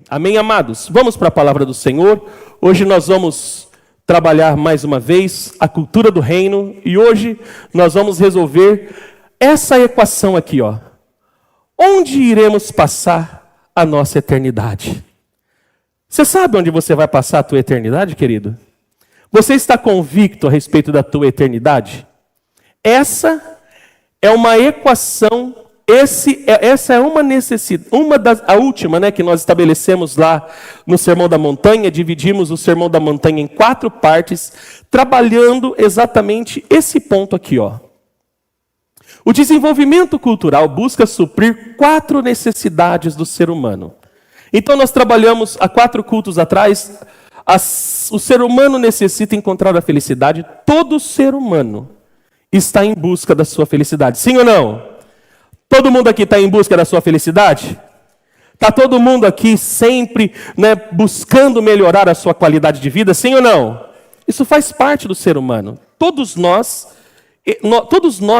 Amém, amados? Vamos para a palavra do Senhor. Hoje nós vamos trabalhar mais uma vez a cultura do reino. E hoje nós vamos resolver essa equação aqui, ó. Onde iremos passar a nossa eternidade? Você sabe onde você vai passar a tua eternidade, querido? Você está convicto a respeito da tua eternidade? Essa é uma equação, essa é uma necessidade, a última, né, que nós estabelecemos lá no Sermão da Montanha. Dividimos o Sermão da Montanha em 4 partes, trabalhando exatamente esse ponto aqui, ó. O desenvolvimento cultural busca suprir 4 necessidades do ser humano. Então nós trabalhamos há 4 cultos atrás. O ser humano necessita encontrar a felicidade. Todo ser humano está em busca da sua felicidade. Sim ou não? Todo mundo aqui está em busca da sua felicidade? Está todo mundo aqui sempre, né, buscando melhorar a sua qualidade de vida? Sim ou não? Isso faz parte do ser humano. Todos nós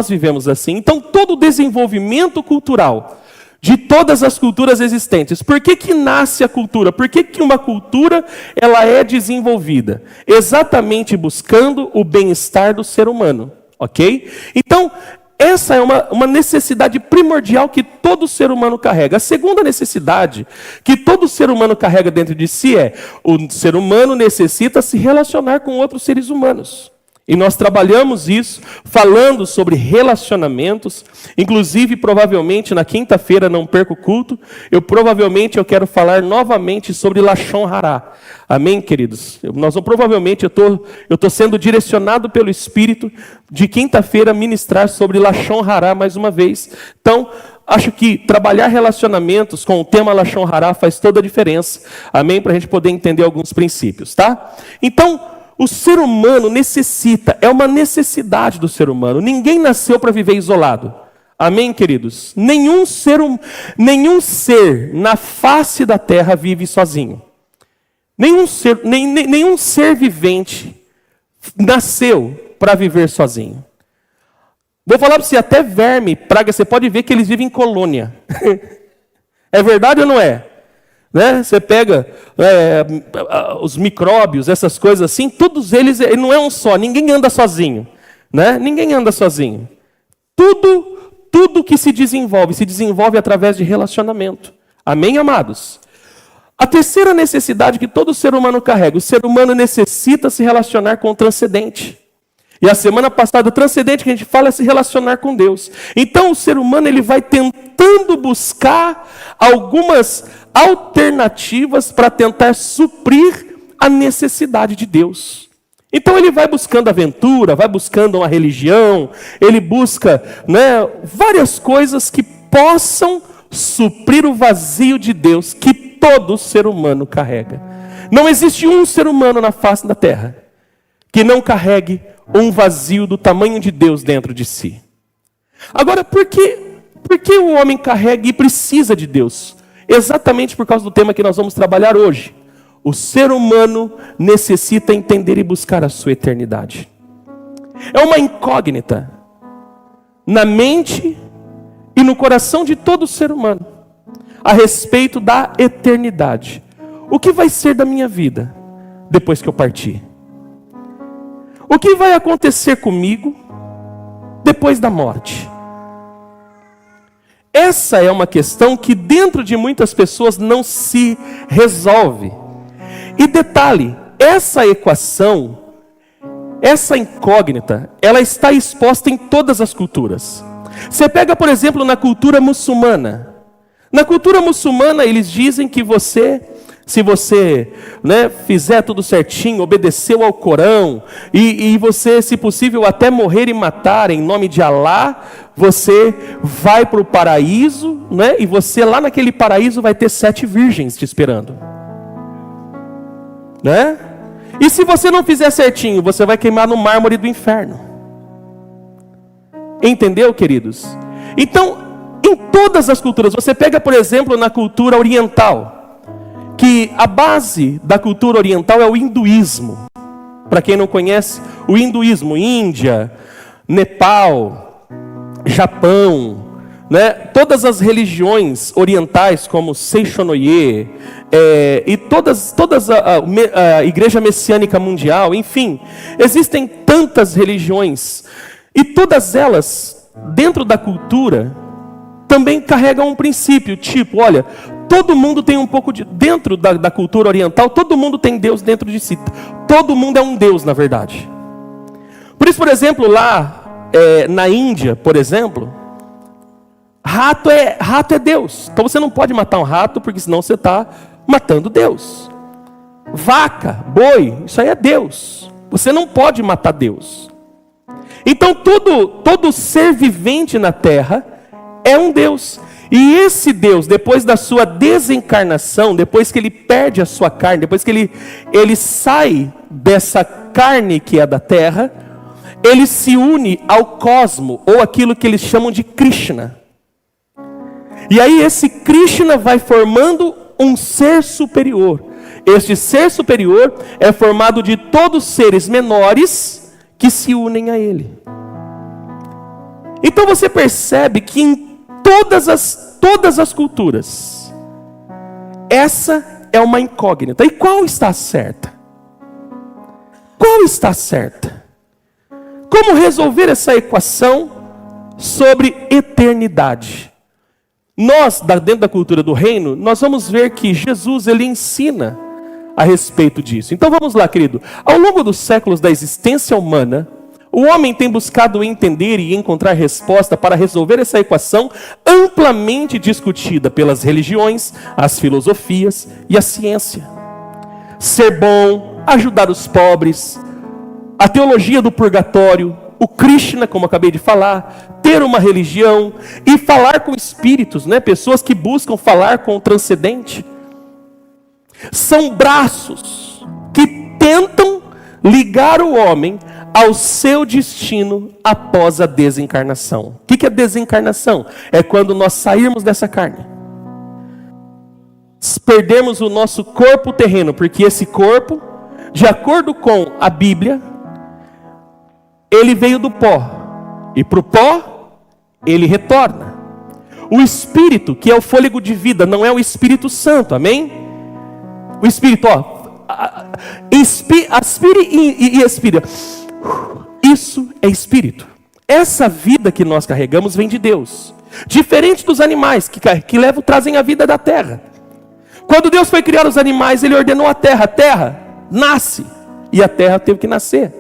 vivemos assim. Então todo o desenvolvimento cultural de todas as culturas existentes. Por que nasce a cultura? Por que uma cultura ela é desenvolvida? Exatamente buscando o bem-estar do ser humano, ok? Então, essa é uma necessidade primordial que todo ser humano carrega. A segunda necessidade que todo ser humano carrega dentro de si é: o ser humano necessita se relacionar com outros seres humanos. E nós trabalhamos isso, falando sobre relacionamentos. Inclusive, provavelmente, na quinta-feira, não perca o culto, eu quero falar novamente sobre Lashon Hará. Amém, queridos? Eu estou sendo direcionado pelo Espírito de quinta-feira ministrar sobre Lashon Hará mais uma vez. Então, acho que trabalhar relacionamentos com o tema Lashon Hará faz toda a diferença. Amém? Para a gente poder entender alguns princípios, tá? Então, o ser humano necessita, é uma necessidade do ser humano. Ninguém nasceu para viver isolado. Amém, queridos? Nenhum ser na face da terra vive sozinho. Nenhum ser vivente nasceu para viver sozinho. Vou falar para você, até verme, praga, você pode ver que eles vivem em colônia. É verdade ou não é? Né? Você pega os micróbios, essas coisas assim, todos eles, não é um só, ninguém anda sozinho. Né? Ninguém anda sozinho. Tudo que se desenvolve através de relacionamento. Amém, amados? A terceira necessidade que todo ser humano carrega: o ser humano necessita se relacionar com o transcendente. E a semana passada, o transcendente que a gente fala é se relacionar com Deus. Então o ser humano ele vai tentando buscar algumas alternativas para tentar suprir a necessidade de Deus. Então ele vai buscando aventura, vai buscando uma religião, ele busca, né, várias coisas que possam suprir o vazio de Deus que todo ser humano carrega. Não existe um ser humano na face da terra que não carregue um vazio do tamanho de Deus dentro de si. Agora, por que o homem carrega e precisa de Deus? Exatamente por causa do tema que nós vamos trabalhar hoje. O ser humano necessita entender e buscar a sua eternidade. É uma incógnita na mente e no coração de todo ser humano a respeito da eternidade. O que vai ser da minha vida depois que eu partir? O que vai acontecer comigo depois da morte? Essa é uma questão que dentro de muitas pessoas não se resolve. E detalhe, essa equação, essa incógnita, ela está exposta em todas as culturas. Você pega, por exemplo, na cultura muçulmana. Na cultura muçulmana, eles dizem que se você, né, fizer tudo certinho, obedeceu ao Corão, e você, se possível, até morrer e matar em nome de Alá, você vai para o paraíso, né, e você lá naquele paraíso vai ter 7 virgens te esperando. Né? E se você não fizer certinho, você vai queimar no mármore do inferno. Entendeu, queridos? Então, em todas as culturas, você pega, por exemplo, na cultura oriental, que a base da cultura oriental é o hinduísmo. Para quem não conhece, o hinduísmo, Índia, Nepal, Japão, né? Todas as religiões orientais, como Seichonoye, e todas a Igreja Messiânica Mundial, enfim, existem tantas religiões, e todas elas, dentro da cultura, também carregam um princípio, tipo, olha, todo mundo tem um pouco de... Dentro da cultura oriental, todo mundo tem Deus dentro de si. Todo mundo é um Deus, na verdade. Por isso, por exemplo, lá na Índia, por exemplo, rato é Deus. Então você não pode matar um rato, porque senão você está matando Deus. Vaca, boi, isso aí é Deus. Você não pode matar Deus. Então todo ser vivente na terra é um Deus. E esse Deus, depois da sua desencarnação, depois que ele perde a sua carne, depois que ele sai dessa carne que é da terra, ele se une ao cosmo, ou aquilo que eles chamam de Krishna. E aí esse Krishna vai formando um ser superior. Este ser superior é formado de todos os seres menores que se unem a ele. Então você percebe que em todas as culturas, essa é uma incógnita. E qual está certa? Qual está certa? Como resolver essa equação sobre eternidade? Nós, dentro da cultura do reino, nós vamos ver que Jesus, ele ensina a respeito disso. Então vamos lá, querido. Ao longo dos séculos da existência humana, o homem tem buscado entender e encontrar resposta para resolver essa equação amplamente discutida pelas religiões, as filosofias e a ciência. Ser bom, ajudar os pobres, a teologia do purgatório, o Krishna, como eu acabei de falar, ter uma religião e falar com espíritos, né? Pessoas que buscam falar com o transcendente. São braços que tentam ligar o homem ao seu destino após a desencarnação. O que é desencarnação? É quando nós sairmos dessa carne. Perdemos o nosso corpo terreno, porque esse corpo, de acordo com a Bíblia, ele veio do pó, e para o pó ele retorna. O Espírito, que é o fôlego de vida, não é o Espírito Santo, amém? O Espírito, aspire e expira. Isso é Espírito. Essa vida que nós carregamos vem de Deus. Diferente dos animais que trazem a vida da terra. Quando Deus foi criar os animais, Ele ordenou a terra nasce, e a terra teve que nascer.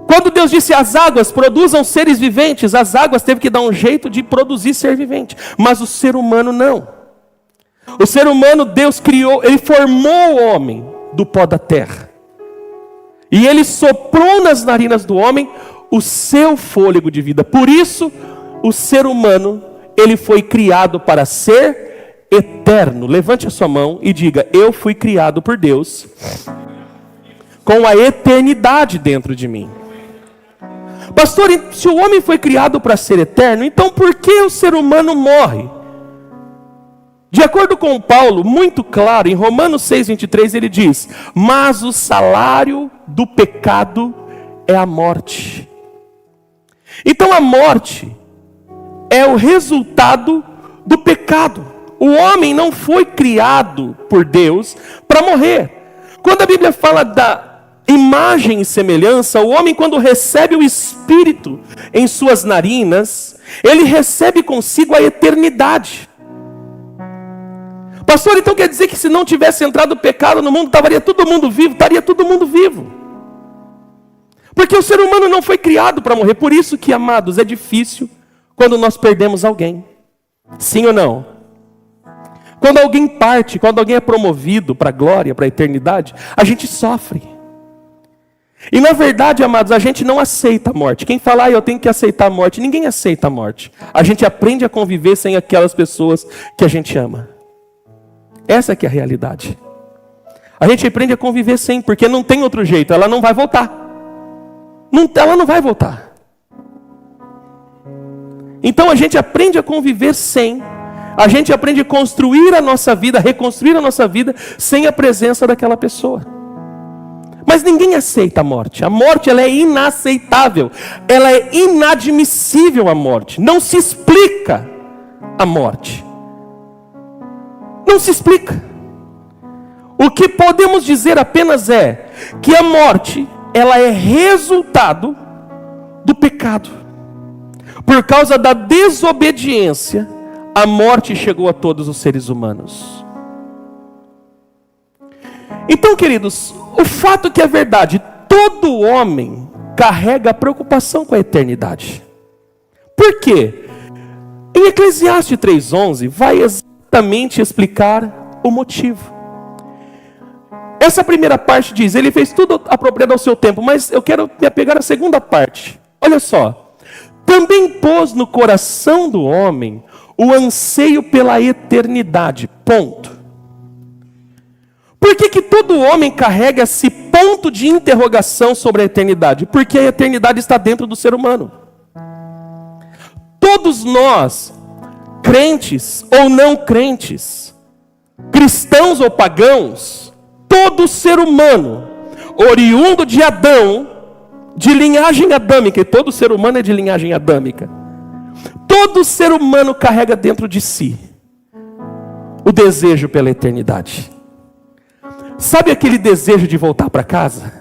Quando Deus disse às águas, produzam seres viventes, as águas teve que dar um jeito de produzir ser vivente. Mas o ser humano não. O ser humano, Deus criou, Ele formou o homem do pó da terra. E Ele soprou nas narinas do homem o seu fôlego de vida. Por isso, o ser humano, ele foi criado para ser eterno. Levante a sua mão e diga: eu fui criado por Deus com a eternidade dentro de mim. Pastor, se o homem foi criado para ser eterno, então por que o ser humano morre? De acordo com Paulo, muito claro, em Romanos 6,23 ele diz: mas o salário do pecado é a morte. Então a morte é o resultado do pecado. O homem não foi criado por Deus para morrer. Quando a Bíblia fala da imagem e semelhança, o homem, quando recebe o Espírito em suas narinas, ele recebe consigo a eternidade. Pastor, então quer dizer que se não tivesse entrado o pecado no mundo, estaria todo mundo vivo? Estaria todo mundo vivo. Porque o ser humano não foi criado para morrer. Por isso que, amados, é difícil quando nós perdemos alguém. Sim ou não? Quando alguém parte, quando alguém é promovido para a glória, para a eternidade, a gente sofre. E na verdade, amados, a gente não aceita a morte. Quem fala, eu tenho que aceitar a morte, ninguém aceita a morte. A gente aprende a conviver sem aquelas pessoas que a gente ama. Essa que é a realidade. A gente aprende a conviver sem, porque não tem outro jeito, ela não vai voltar. Ela não vai voltar. Então a gente aprende a conviver sem. A gente aprende a construir a nossa vida, reconstruir a nossa vida sem a presença daquela pessoa. Mas ninguém aceita a morte. A morte, ela é inaceitável. Ela é inadmissível, a morte. Não se explica a morte. Não se explica. O que podemos dizer apenas é que a morte, ela é resultado do pecado. Por causa da desobediência, a morte chegou a todos os seres humanos. Então, queridos, o fato que é verdade, todo homem carrega a preocupação com a eternidade. Por quê? Em Eclesiastes 3:11 vai exatamente explicar o motivo. Essa primeira parte diz, ele fez tudo apropriado ao seu tempo, mas eu quero me apegar à segunda parte. Olha só, também pôs no coração do homem o anseio pela eternidade, ponto. Por que todo homem carrega esse ponto de interrogação sobre a eternidade? Porque a eternidade está dentro do ser humano. Todos nós, crentes ou não crentes, cristãos ou pagãos, todo ser humano, oriundo de Adão, de linhagem adâmica, e todo ser humano é de linhagem adâmica, todo ser humano carrega dentro de si o desejo pela eternidade. Sabe aquele desejo de voltar para casa?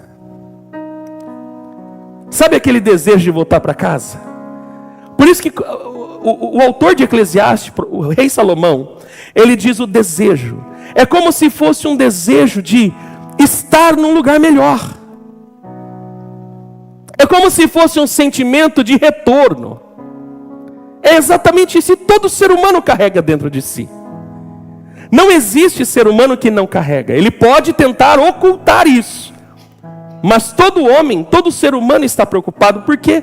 Sabe aquele desejo de voltar para casa? Por isso que o autor de Eclesiastes, o rei Salomão, ele diz o desejo. É como se fosse um desejo de estar num lugar melhor. É como se fosse um sentimento de retorno. É exatamente isso que todo ser humano carrega dentro de si. Não existe ser humano que não carrega. Ele pode tentar ocultar isso. Mas todo homem, todo ser humano está preocupado porque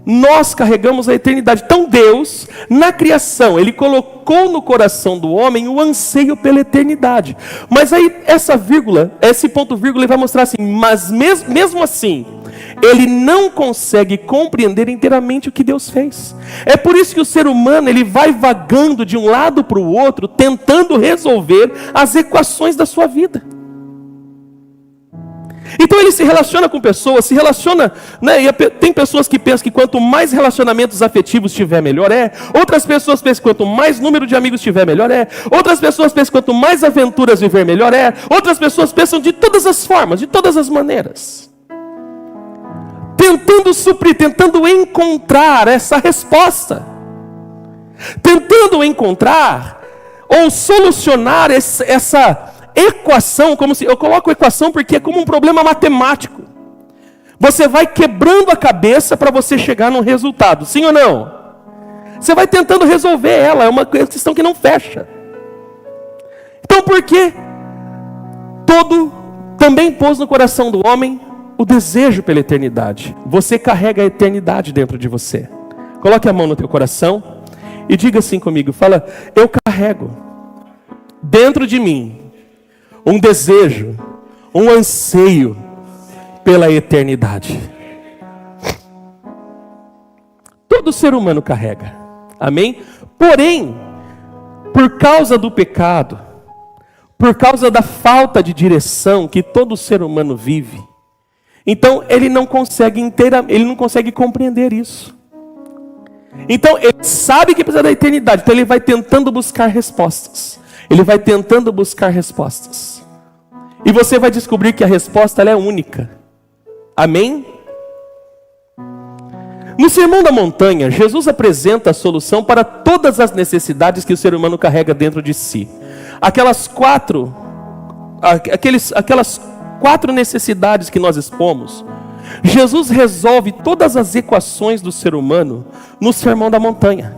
nós carregamos a eternidade. Então Deus, na criação, Ele colocou no coração do homem o anseio pela eternidade. Mas aí essa vírgula, esse ponto vírgula, ele vai mostrar assim, mas mesmo assim, ele não consegue compreender inteiramente o que Deus fez. É por isso que o ser humano, ele vai vagando de um lado para o outro, tentando resolver as equações da sua vida. Então ele se relaciona com pessoas, se relaciona, né? E tem pessoas que pensam que quanto mais relacionamentos afetivos tiver, melhor é. Outras pessoas pensam que quanto mais número de amigos tiver, melhor é. Outras pessoas pensam que quanto mais aventuras viver, melhor é. Outras pessoas pensam de todas as formas, de todas as maneiras, tentando suprir, tentando encontrar essa resposta, tentando encontrar ou solucionar essa equação, como se eu coloco equação porque é como um problema matemático. Você vai quebrando a cabeça para você chegar num resultado, sim ou não? Você vai tentando resolver ela, é uma questão que não fecha. Então por que também pôs no coração do homem o desejo pela eternidade? Você carrega a eternidade dentro de você. Coloque a mão no teu coração e diga assim comigo, fala, eu carrego dentro de mim um desejo, um anseio pela eternidade. Todo ser humano carrega, amém? Porém, por causa do pecado, por causa da falta de direção que todo ser humano vive, então ele não consegue compreender isso. Então ele sabe que precisa da eternidade, então ele vai tentando buscar respostas. Ele vai tentando buscar respostas. E você vai descobrir que a resposta ela é única. Amém? No Sermão da Montanha, Jesus apresenta a solução para todas as necessidades que o ser humano carrega dentro de si. Aquelas quatro necessidades que nós expomos, Jesus resolve todas as equações do ser humano no Sermão da Montanha.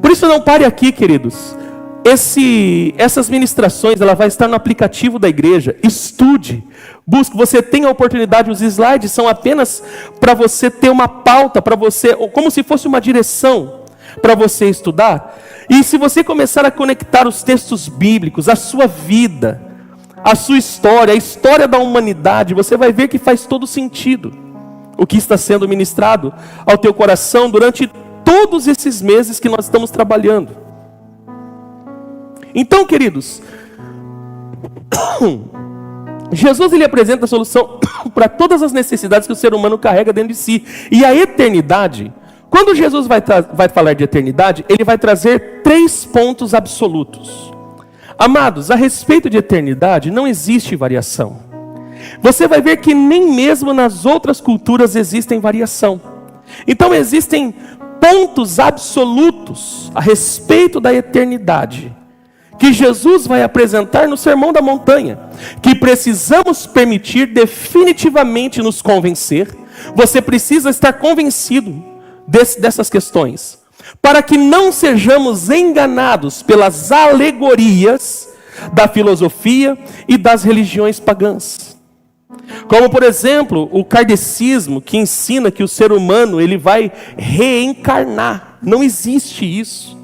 Por isso não pare aqui, queridos. Essas ministrações, ela vai estar no aplicativo da igreja. Estude, busque. Você tem a oportunidade, os slides são apenas para você ter uma pauta, para você, como se fosse uma direção para você estudar. E se você começar a conectar os textos bíblicos, a sua vida, a sua história, a história da humanidade, você vai ver que faz todo sentido o que está sendo ministrado ao teu coração durante todos esses meses que nós estamos trabalhando. Então, queridos, Jesus ele apresenta a solução para todas as necessidades que o ser humano carrega dentro de si. E a eternidade, quando Jesus vai falar de eternidade, ele vai trazer 3 pontos absolutos. Amados, a respeito de eternidade não existe variação. Você vai ver que nem mesmo nas outras culturas existem variação. Então existem pontos absolutos a respeito da eternidade que Jesus vai apresentar no Sermão da Montanha, que precisamos permitir definitivamente nos convencer. Você precisa estar convencido dessas questões, para que não sejamos enganados pelas alegorias da filosofia e das religiões pagãs. Como, por exemplo, o kardecismo, que ensina que o ser humano ele vai reencarnar. Não existe isso.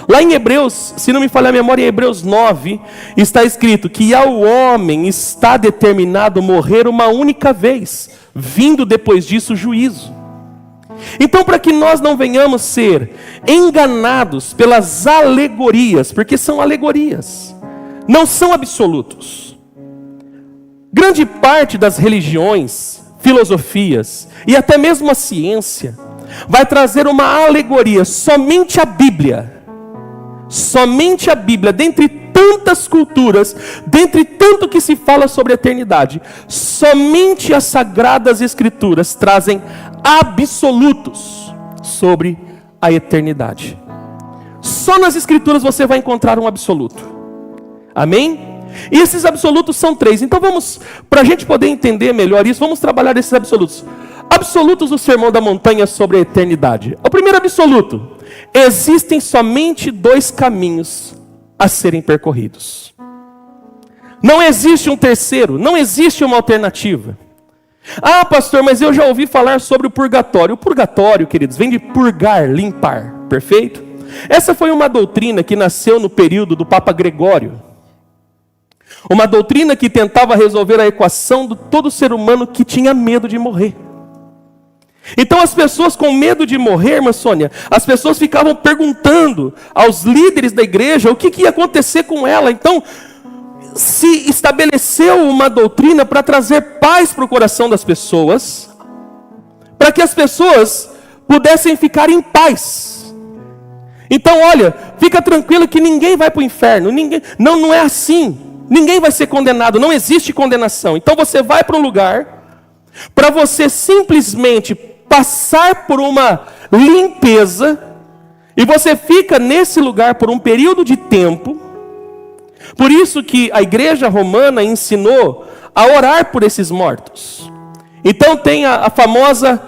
Lá em Hebreus, se não me falhar a memória, em Hebreus 9, está escrito que ao homem está determinado morrer uma única vez, vindo depois disso o juízo. Então, para que nós não venhamos ser enganados pelas alegorias, porque são alegorias, não são absolutos. Grande parte das religiões, filosofias e até mesmo a ciência vai trazer uma alegoria, somente a Bíblia, dentre tantas culturas, dentre tanto que se fala sobre a eternidade, somente as Sagradas Escrituras trazem absolutos sobre a eternidade. Só nas Escrituras você vai encontrar um absoluto. Amém? E esses absolutos são 3. Então vamos, para a gente poder entender melhor isso, vamos trabalhar esses absolutos. Absolutos do Sermão da Montanha sobre a eternidade. O primeiro absoluto: existem somente 2 caminhos a serem percorridos. Não existe um terceiro, não existe uma alternativa. Ah, pastor, mas eu já ouvi falar sobre o purgatório. O purgatório, queridos, vem de purgar, limpar, perfeito? Essa foi uma doutrina que nasceu no período do Papa Gregório. Uma doutrina que tentava resolver a equação de todo ser humano que tinha medo de morrer. Então as pessoas com medo de morrer, irmã Sônia, as pessoas ficavam perguntando aos líderes da igreja o que ia acontecer com ela. Então se estabeleceu uma doutrina para trazer paz para o coração das pessoas, para que as pessoas pudessem ficar em paz. Então olha, fica tranquilo que ninguém vai para o inferno, não é assim. Ninguém vai ser condenado, não existe condenação. Então você vai para um lugar para você simplesmente passar por uma limpeza, e você fica nesse lugar por um período de tempo. Por isso que a igreja romana ensinou a orar por esses mortos. Então tem a famosa,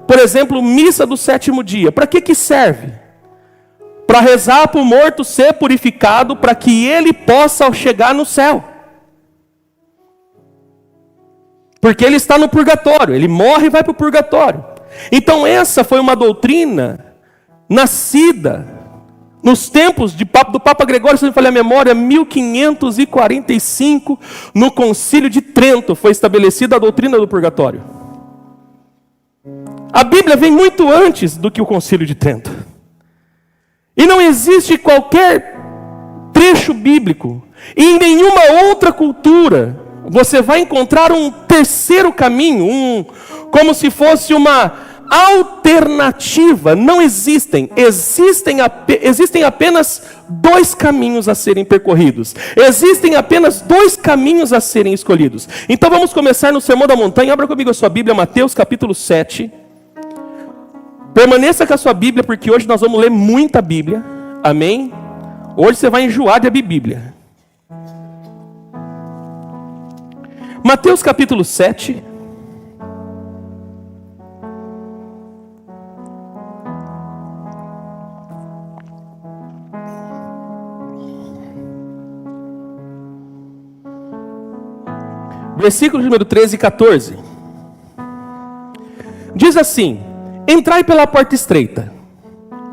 por exemplo, missa do 7º dia. Para que serve? Para rezar para o morto ser purificado, para que ele possa chegar no céu. Porque ele está no purgatório, ele morre e vai para o purgatório. Então essa foi uma doutrina nascida nos tempos do Papa Gregório, se eu não me falhar a memória, 1545, no Concílio de Trento, foi estabelecida a doutrina do purgatório. A Bíblia vem muito antes do que o Concílio de Trento. E não existe qualquer trecho bíblico, e em nenhuma outra cultura, você vai encontrar um terceiro caminho, como se fosse uma alternativa. Não existem. Existem apenas 2 caminhos a serem percorridos. Existem apenas 2 caminhos a serem escolhidos. Então vamos começar no Sermão da Montanha. Abra comigo a sua Bíblia, Mateus capítulo 7. Permaneça com a sua Bíblia, porque hoje nós vamos ler muita Bíblia. Amém? Hoje você vai enjoar de abrir Bíblia. Mateus capítulo 7. Versículo número 13 e 14. Diz assim: entrai pela porta estreita,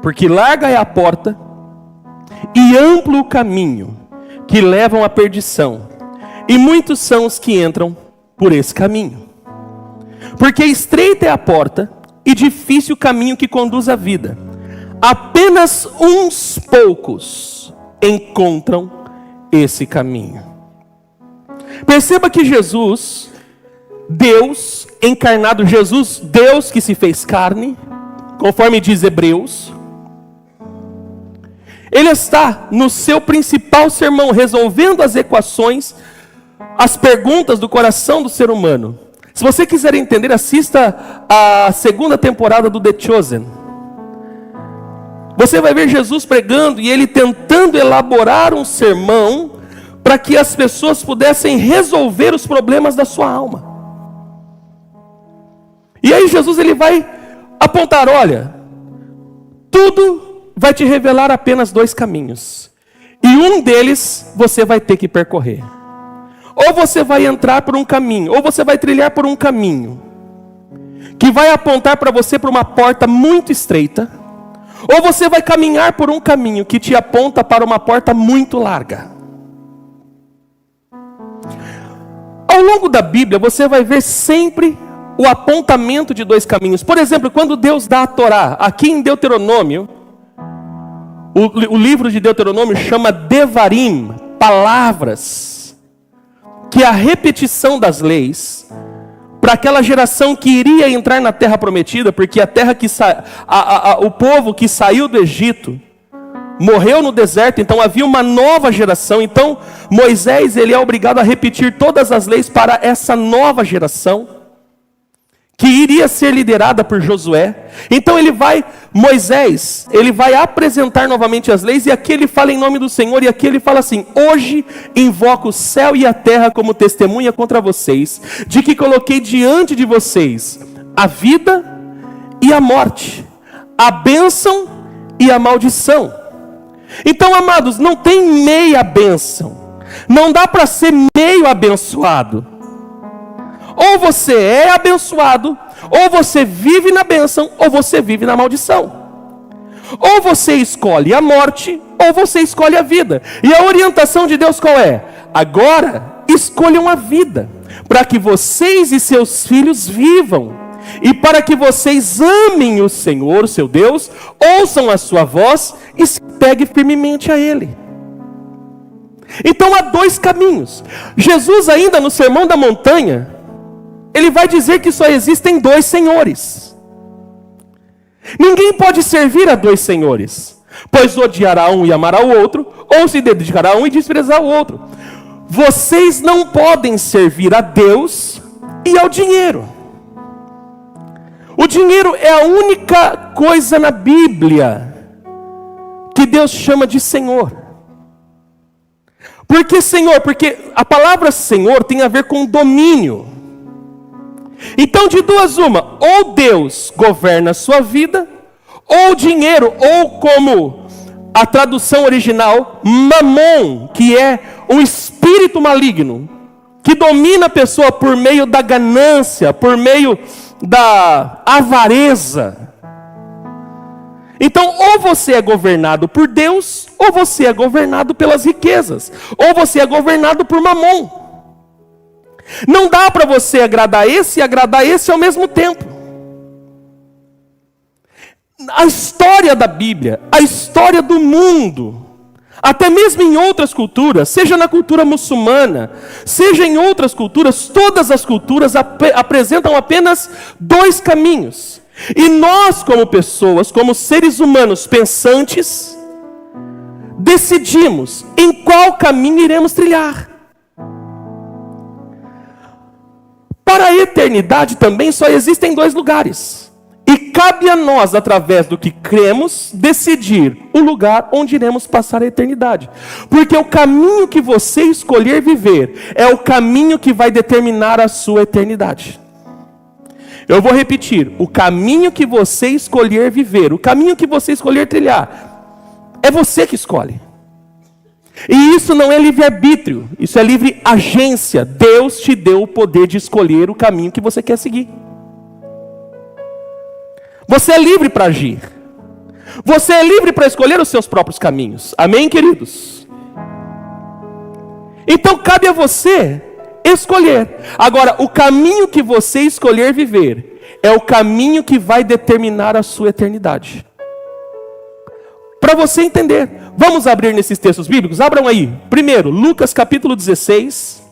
porque larga é a porta e amplo o caminho que levam à perdição, e muitos são os que entram por esse caminho. Porque estreita é a porta e difícil o caminho que conduz à vida. Apenas uns poucos encontram esse caminho. Perceba que Jesus, Deus encarnado, Jesus, Deus que se fez carne, conforme diz Hebreus, ele está no seu principal sermão, resolvendo as equações, as perguntas do coração do ser humano. Se você quiser entender, assista a 2ª temporada do The Chosen. Você vai ver Jesus pregando e ele tentando elaborar um sermão para que as pessoas pudessem resolver os problemas da sua alma. E aí Jesus ele vai apontar, olha, tudo vai te revelar apenas 2 caminhos. E um deles você vai ter que percorrer. Ou você vai entrar por um caminho, ou você vai trilhar por um caminho que vai apontar para você para uma porta muito estreita, ou você vai caminhar por um caminho que te aponta para uma porta muito larga. Ao longo da Bíblia, você vai ver sempre o apontamento de 2 caminhos. Por exemplo, quando Deus dá a Torá, aqui em Deuteronômio, o livro de Deuteronômio chama Devarim, palavras, que é a repetição das leis, para aquela geração que iria entrar na terra prometida, porque a terra que o povo que saiu do Egito morreu no deserto, então havia uma nova geração. Então Moisés ele é obrigado a repetir todas as leis para essa nova geração, que iria ser liderada por Josué. Então Moisés, ele vai apresentar novamente as leis, e aqui ele fala em nome do Senhor, e aqui ele fala assim: hoje invoco o céu e a terra como testemunha contra vocês, de que coloquei diante de vocês a vida e a morte, a bênção e a maldição. Então, amados, não tem meia bênção, não dá para ser meio abençoado. Ou você é abençoado, ou você vive na bênção, ou você vive na maldição. Ou você escolhe a morte, ou você escolhe a vida. E a orientação de Deus qual é? Agora, escolham a vida, para que vocês e seus filhos vivam, e para que vocês amem o Senhor, seu Deus, ouçam a sua voz e se peguem firmemente a Ele. Então há 2 caminhos. Jesus ainda no Sermão da Montanha, ele vai dizer que só existem 2 senhores. Ninguém pode servir a 2 senhores, pois odiará um e amará o outro, ou se dedicará a um e desprezar o outro. Vocês não podem servir a Deus e ao dinheiro. O dinheiro é a única coisa na Bíblia que Deus chama de Senhor. Por que Senhor? Porque a palavra Senhor tem a ver com domínio. Então, de 2 uma, ou Deus governa a sua vida, ou o dinheiro, ou como a tradução original, mamon, que é um espírito maligno, que domina a pessoa por meio da ganância, por meio da avareza. Então, ou você é governado por Deus, ou você é governado pelas riquezas, ou você é governado por mamon. Não dá para você agradar esse e agradar esse ao mesmo tempo. A história da Bíblia, a história do mundo, até mesmo em outras culturas, seja na cultura muçulmana, seja em outras culturas, todas as culturas apresentam apenas 2 caminhos. E nós, como pessoas, como seres humanos pensantes, decidimos em qual caminho iremos trilhar. Para a eternidade também só existem 2 lugares. E cabe a nós, através do que cremos, decidir o lugar onde iremos passar a eternidade. Porque o caminho que você escolher viver é o caminho que vai determinar a sua eternidade. Eu vou repetir: o caminho que você escolher viver, o caminho que você escolher trilhar, é você que escolhe. E isso não é livre-arbítrio, isso é livre agência. Deus te deu o poder de escolher o caminho que você quer seguir. Você é livre para agir. Você é livre para escolher os seus próprios caminhos. Amém, queridos? Então cabe a você escolher. Agora, o caminho que você escolher viver é o caminho que vai determinar a sua eternidade. Para você entender, vamos abrir nesses textos bíblicos? Abram aí. Primeiro, Lucas capítulo 16.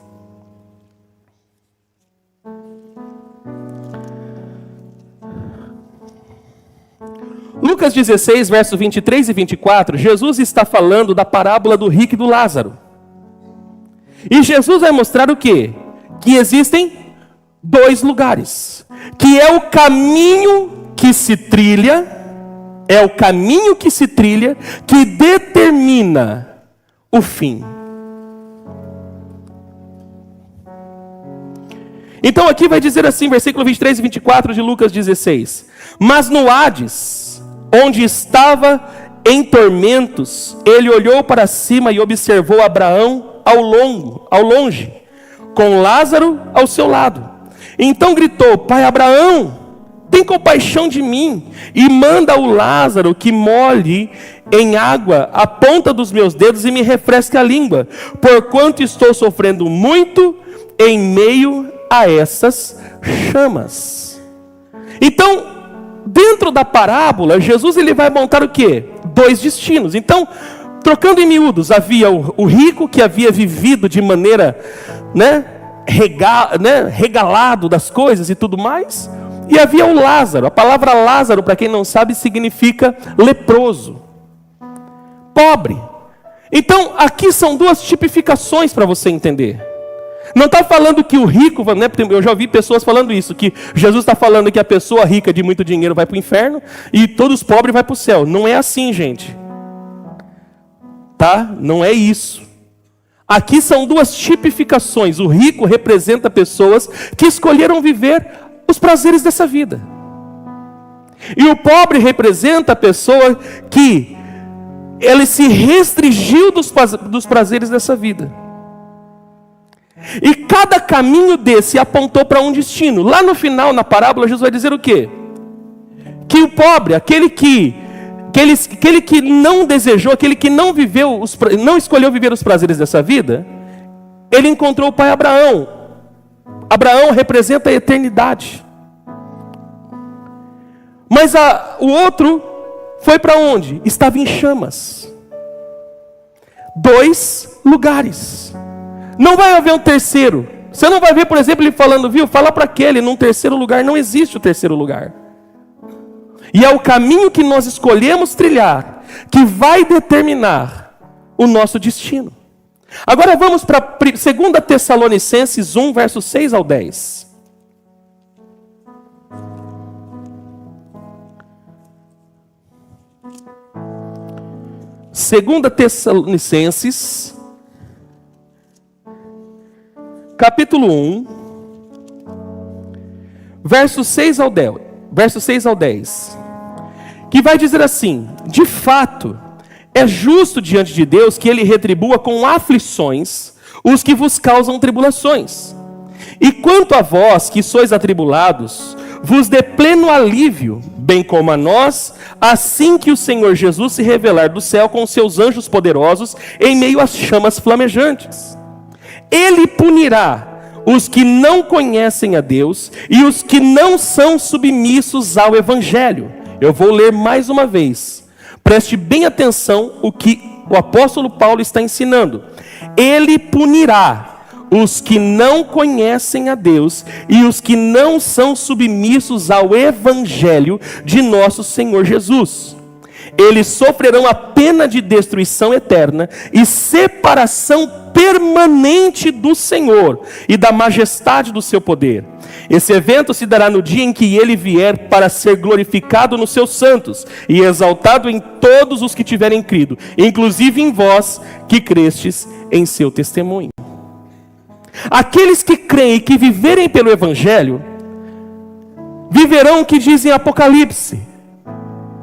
Lucas 16, versos 23 e 24, Jesus está falando da parábola do rico e do Lázaro. E Jesus vai mostrar o quê? Que existem dois lugares. Que é o caminho que se trilha, que determina o fim. Então aqui vai dizer assim, versículo 23 e 24 de Lucas 16. Mas no Hades, onde estava em tormentos, ele olhou para cima e observou Abraão ao longe, com Lázaro ao seu lado. Então gritou: Pai Abraão, tem compaixão de mim e manda o Lázaro que molhe em água a ponta dos meus dedos e me refresque a língua, porquanto estou sofrendo muito em meio a essas chamas. Então, dentro da parábola, Jesus ele vai montar o quê? Dois destinos. Então, trocando em miúdos, havia o rico que havia vivido de maneira, regalado das coisas e tudo mais, e havia o Lázaro. A palavra Lázaro, para quem não sabe, significa leproso, pobre. Então, aqui são duas tipificações para você entender. Não está falando que o rico, eu já ouvi pessoas falando isso, que Jesus está falando que a pessoa rica de muito dinheiro vai para o inferno e todos os pobres vai para o céu. Não é assim, gente. Tá? Não é isso. Aqui são duas tipificações. O rico representa pessoas que escolheram viver os prazeres dessa vida. E o pobre representa a pessoa que ele se restringiu dos prazeres dessa vida. E cada caminho desse apontou para um destino. Lá no final, na parábola, Jesus vai dizer o quê? Que o pobre, aquele que não desejou, aquele que não viveu, não escolheu viver os prazeres dessa vida, ele encontrou o pai Abraão. Abraão representa a eternidade. Mas o outro foi para onde? Estava em chamas. Dois lugares. Não vai haver um terceiro. Você não vai ver, por exemplo, ele falando, fala para aquele, num terceiro lugar. Não existe o terceiro lugar. E é o caminho que nós escolhemos trilhar que vai determinar o nosso destino. Agora vamos para 2 Tessalonicenses 1, versos 6 ao 10. Segunda Tessalonicenses, capítulo 1, versos 6 ao 10, que vai dizer assim: de fato, é justo diante de Deus que Ele retribua com aflições os que vos causam tribulações. E quanto a vós que sois atribulados, vos dê pleno alívio, bem como a nós, assim que o Senhor Jesus se revelar do céu com seus anjos poderosos em meio às chamas flamejantes. Ele punirá os que não conhecem a Deus e os que não são submissos ao Evangelho. Eu vou ler mais uma vez. Preste bem atenção o que o apóstolo Paulo está ensinando. Ele punirá os que não conhecem a Deus e os que não são submissos ao Evangelho de nosso Senhor Jesus. Eles sofrerão a pena de destruição eterna e separação permanente do Senhor e da majestade do seu poder. Esse evento se dará no dia em que ele vier para ser glorificado nos seus santos e exaltado em todos os que tiverem crido, inclusive em vós que crestes em seu testemunho. Aqueles que creem e que viverem pelo Evangelho, viverão o que diz em Apocalipse: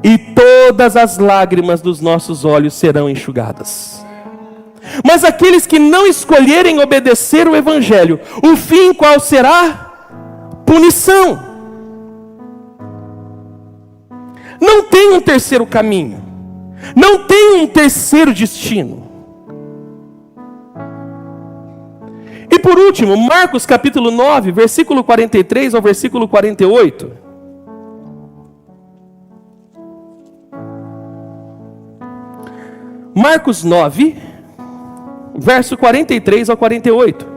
e todas as lágrimas dos nossos olhos serão enxugadas. Mas aqueles que não escolherem obedecer o Evangelho, o fim qual será? Punição. Não tem um terceiro caminho. Não tem um terceiro destino. E por último, Marcos capítulo 9, versículo 43 ao versículo 48. Marcos 9, verso 43 ao 48.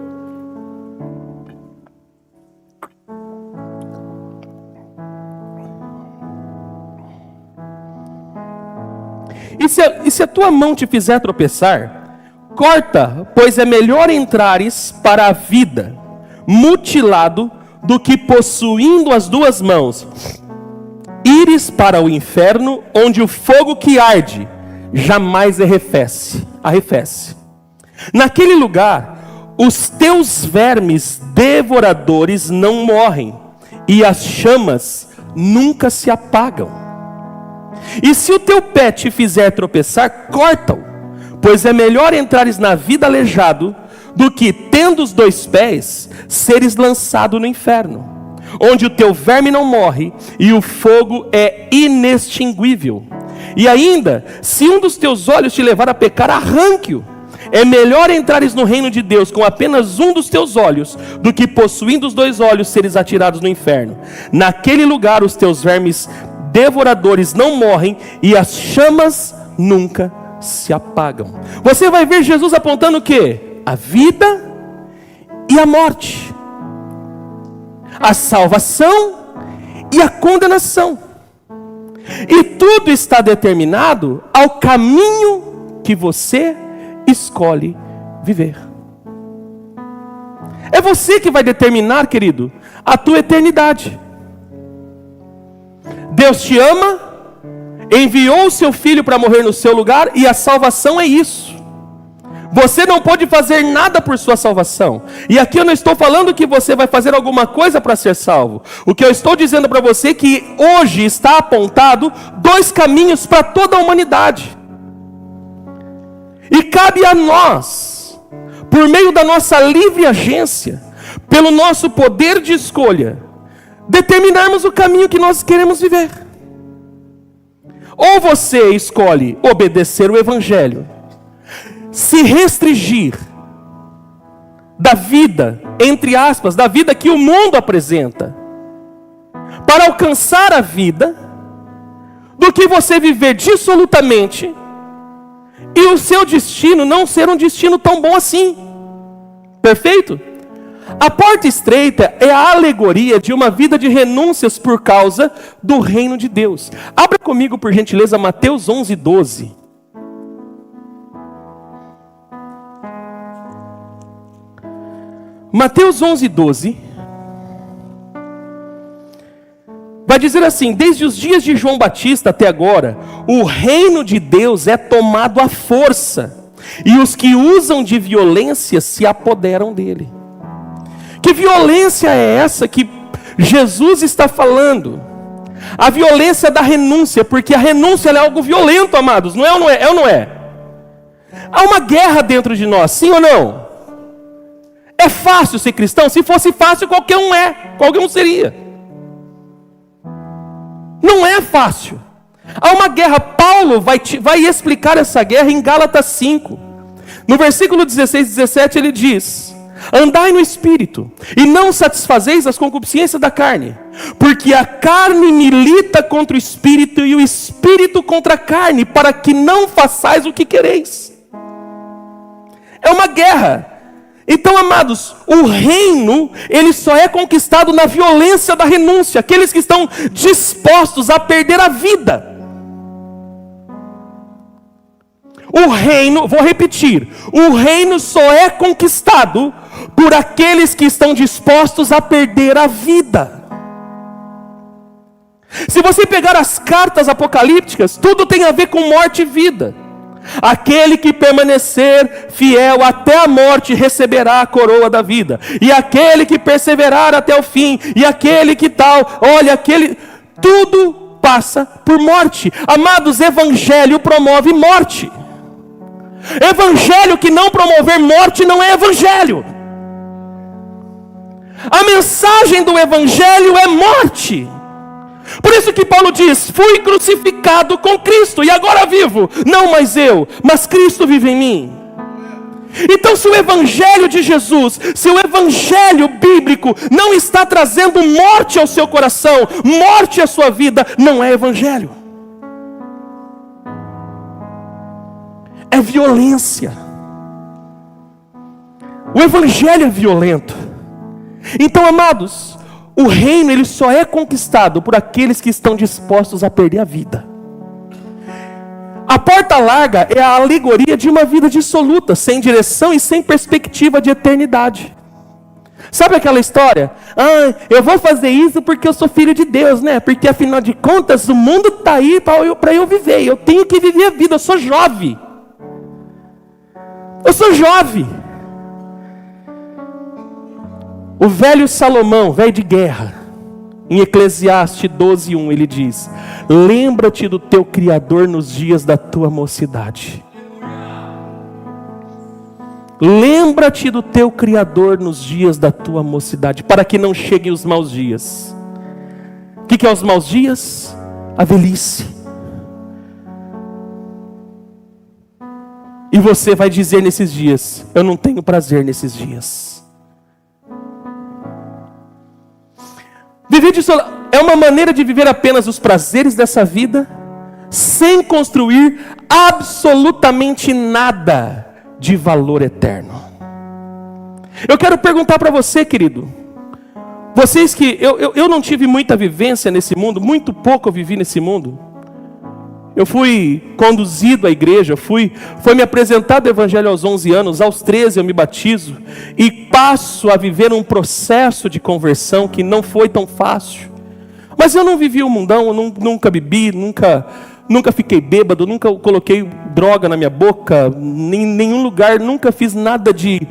E se a tua mão te fizer tropeçar, corta, pois é melhor entrares para a vida mutilado do que possuindo as duas mãos ires para o inferno, onde o fogo que arde jamais arrefece. Naquele lugar, os teus vermes devoradores não morrem, e as chamas nunca se apagam. E se o teu pé te fizer tropeçar, corta-o, pois é melhor entrares na vida aleijado, do que, tendo os dois pés, seres lançado no inferno, onde o teu verme não morre, e o fogo é inextinguível. E ainda, se um dos teus olhos te levar a pecar, arranque-o. É melhor entrares no reino de Deus com apenas um dos teus olhos, do que possuindo os dois olhos seres atirados no inferno. Naquele lugar os teus vermes devoradores não morrem, e as chamas nunca se apagam. Você vai ver Jesus apontando o quê? A vida e a morte, a salvação e a condenação. E tudo está determinado ao caminho que você escolhe viver. É você que vai determinar, querido, a tua eternidade. Deus te ama, enviou o seu filho para morrer no seu lugar, e a salvação é isso. Você não pode fazer nada por sua salvação. E aqui eu não estou falando que você vai fazer alguma coisa para ser salvo. O que eu estou dizendo para você é que hoje está apontado dois caminhos para toda a humanidade. E cabe a nós, por meio da nossa livre agência, pelo nosso poder de escolha, determinarmos o caminho que nós queremos viver. Ou você escolhe obedecer o Evangelho, se restringir da vida, entre aspas, da vida que o mundo apresenta, para alcançar a vida, do que você viver dissolutamente e o seu destino não ser um destino tão bom assim. Perfeito? A porta estreita é a alegoria de uma vida de renúncias por causa do reino de Deus. Abra comigo, por gentileza, Mateus 11:12. Mateus 11:12 vai dizer assim: desde os dias de João Batista até agora, o reino de Deus é tomado à força, e os que usam de violência se apoderam dele. Que violência é essa que Jesus está falando? A violência da renúncia, porque a renúncia é algo violento, amados, não é ou não é? É ou não é? Há uma guerra dentro de nós, sim ou não? É fácil ser cristão? Se fosse fácil, qualquer um seria. Não é fácil. Há uma guerra. Paulo vai explicar essa guerra em Gálatas 5. No versículo 16 e 17 ele diz: andai no Espírito, e não satisfazeis as concupiscências da carne, porque a carne milita contra o Espírito, e o Espírito contra a carne, para que não façais o que quereis. É uma guerra. Então, amados, o reino, ele só é conquistado na violência da renúncia. Aqueles que estão dispostos a perder a vida. O reino, vou repetir, o reino só é conquistado por aqueles que estão dispostos a perder a vida. Se você pegar as cartas apocalípticas, tudo tem a ver com morte e vida. Aquele que permanecer fiel até a morte receberá a coroa da vida, e aquele que perseverar até o fim, e aquele que tal, olha, tudo passa por morte. Amados, evangelho promove morte. Evangelho que não promover morte não é evangelho. A mensagem do evangelho é morte. Por isso que Paulo diz: fui crucificado com Cristo, e agora vivo, não mais eu, mas Cristo vive em mim. Então, se o evangelho de Jesus, se o evangelho bíblico não está trazendo morte ao seu coração, morte à sua vida, não é evangelho. É violência. O evangelho é violento. Então, amados, o reino, ele só é conquistado por aqueles que estão dispostos a perder a vida. A porta larga é a alegoria de uma vida dissoluta, sem direção e sem perspectiva de eternidade. Sabe aquela história? Eu vou fazer isso porque eu sou filho de Deus, né? Porque afinal de contas o mundo está aí para eu viver. Eu tenho que viver a vida, eu sou jovem. Eu sou jovem. O velho Salomão, velho de guerra, em Eclesiastes 12:1, ele diz: lembra-te do teu Criador nos dias da tua mocidade. Lembra-te do teu Criador nos dias da tua mocidade, para que não cheguem os maus dias. O que é os maus dias? A velhice. E você vai dizer nesses dias: eu não tenho prazer nesses dias. Viver é uma maneira de viver apenas os prazeres dessa vida, sem construir absolutamente nada de valor eterno. Eu quero perguntar para você, querido, vocês que eu não tive muita vivência nesse mundo, muito pouco eu vivi nesse mundo. Eu fui conduzido à igreja, foi me apresentado o evangelho aos 11 anos, aos 13 eu me batizo, e passo a viver um processo de conversão que não foi tão fácil. Mas eu não vivi o mundão, eu nunca bebi, nunca fiquei bêbado, nunca coloquei droga na minha boca, em nenhum lugar, nunca fiz nada de,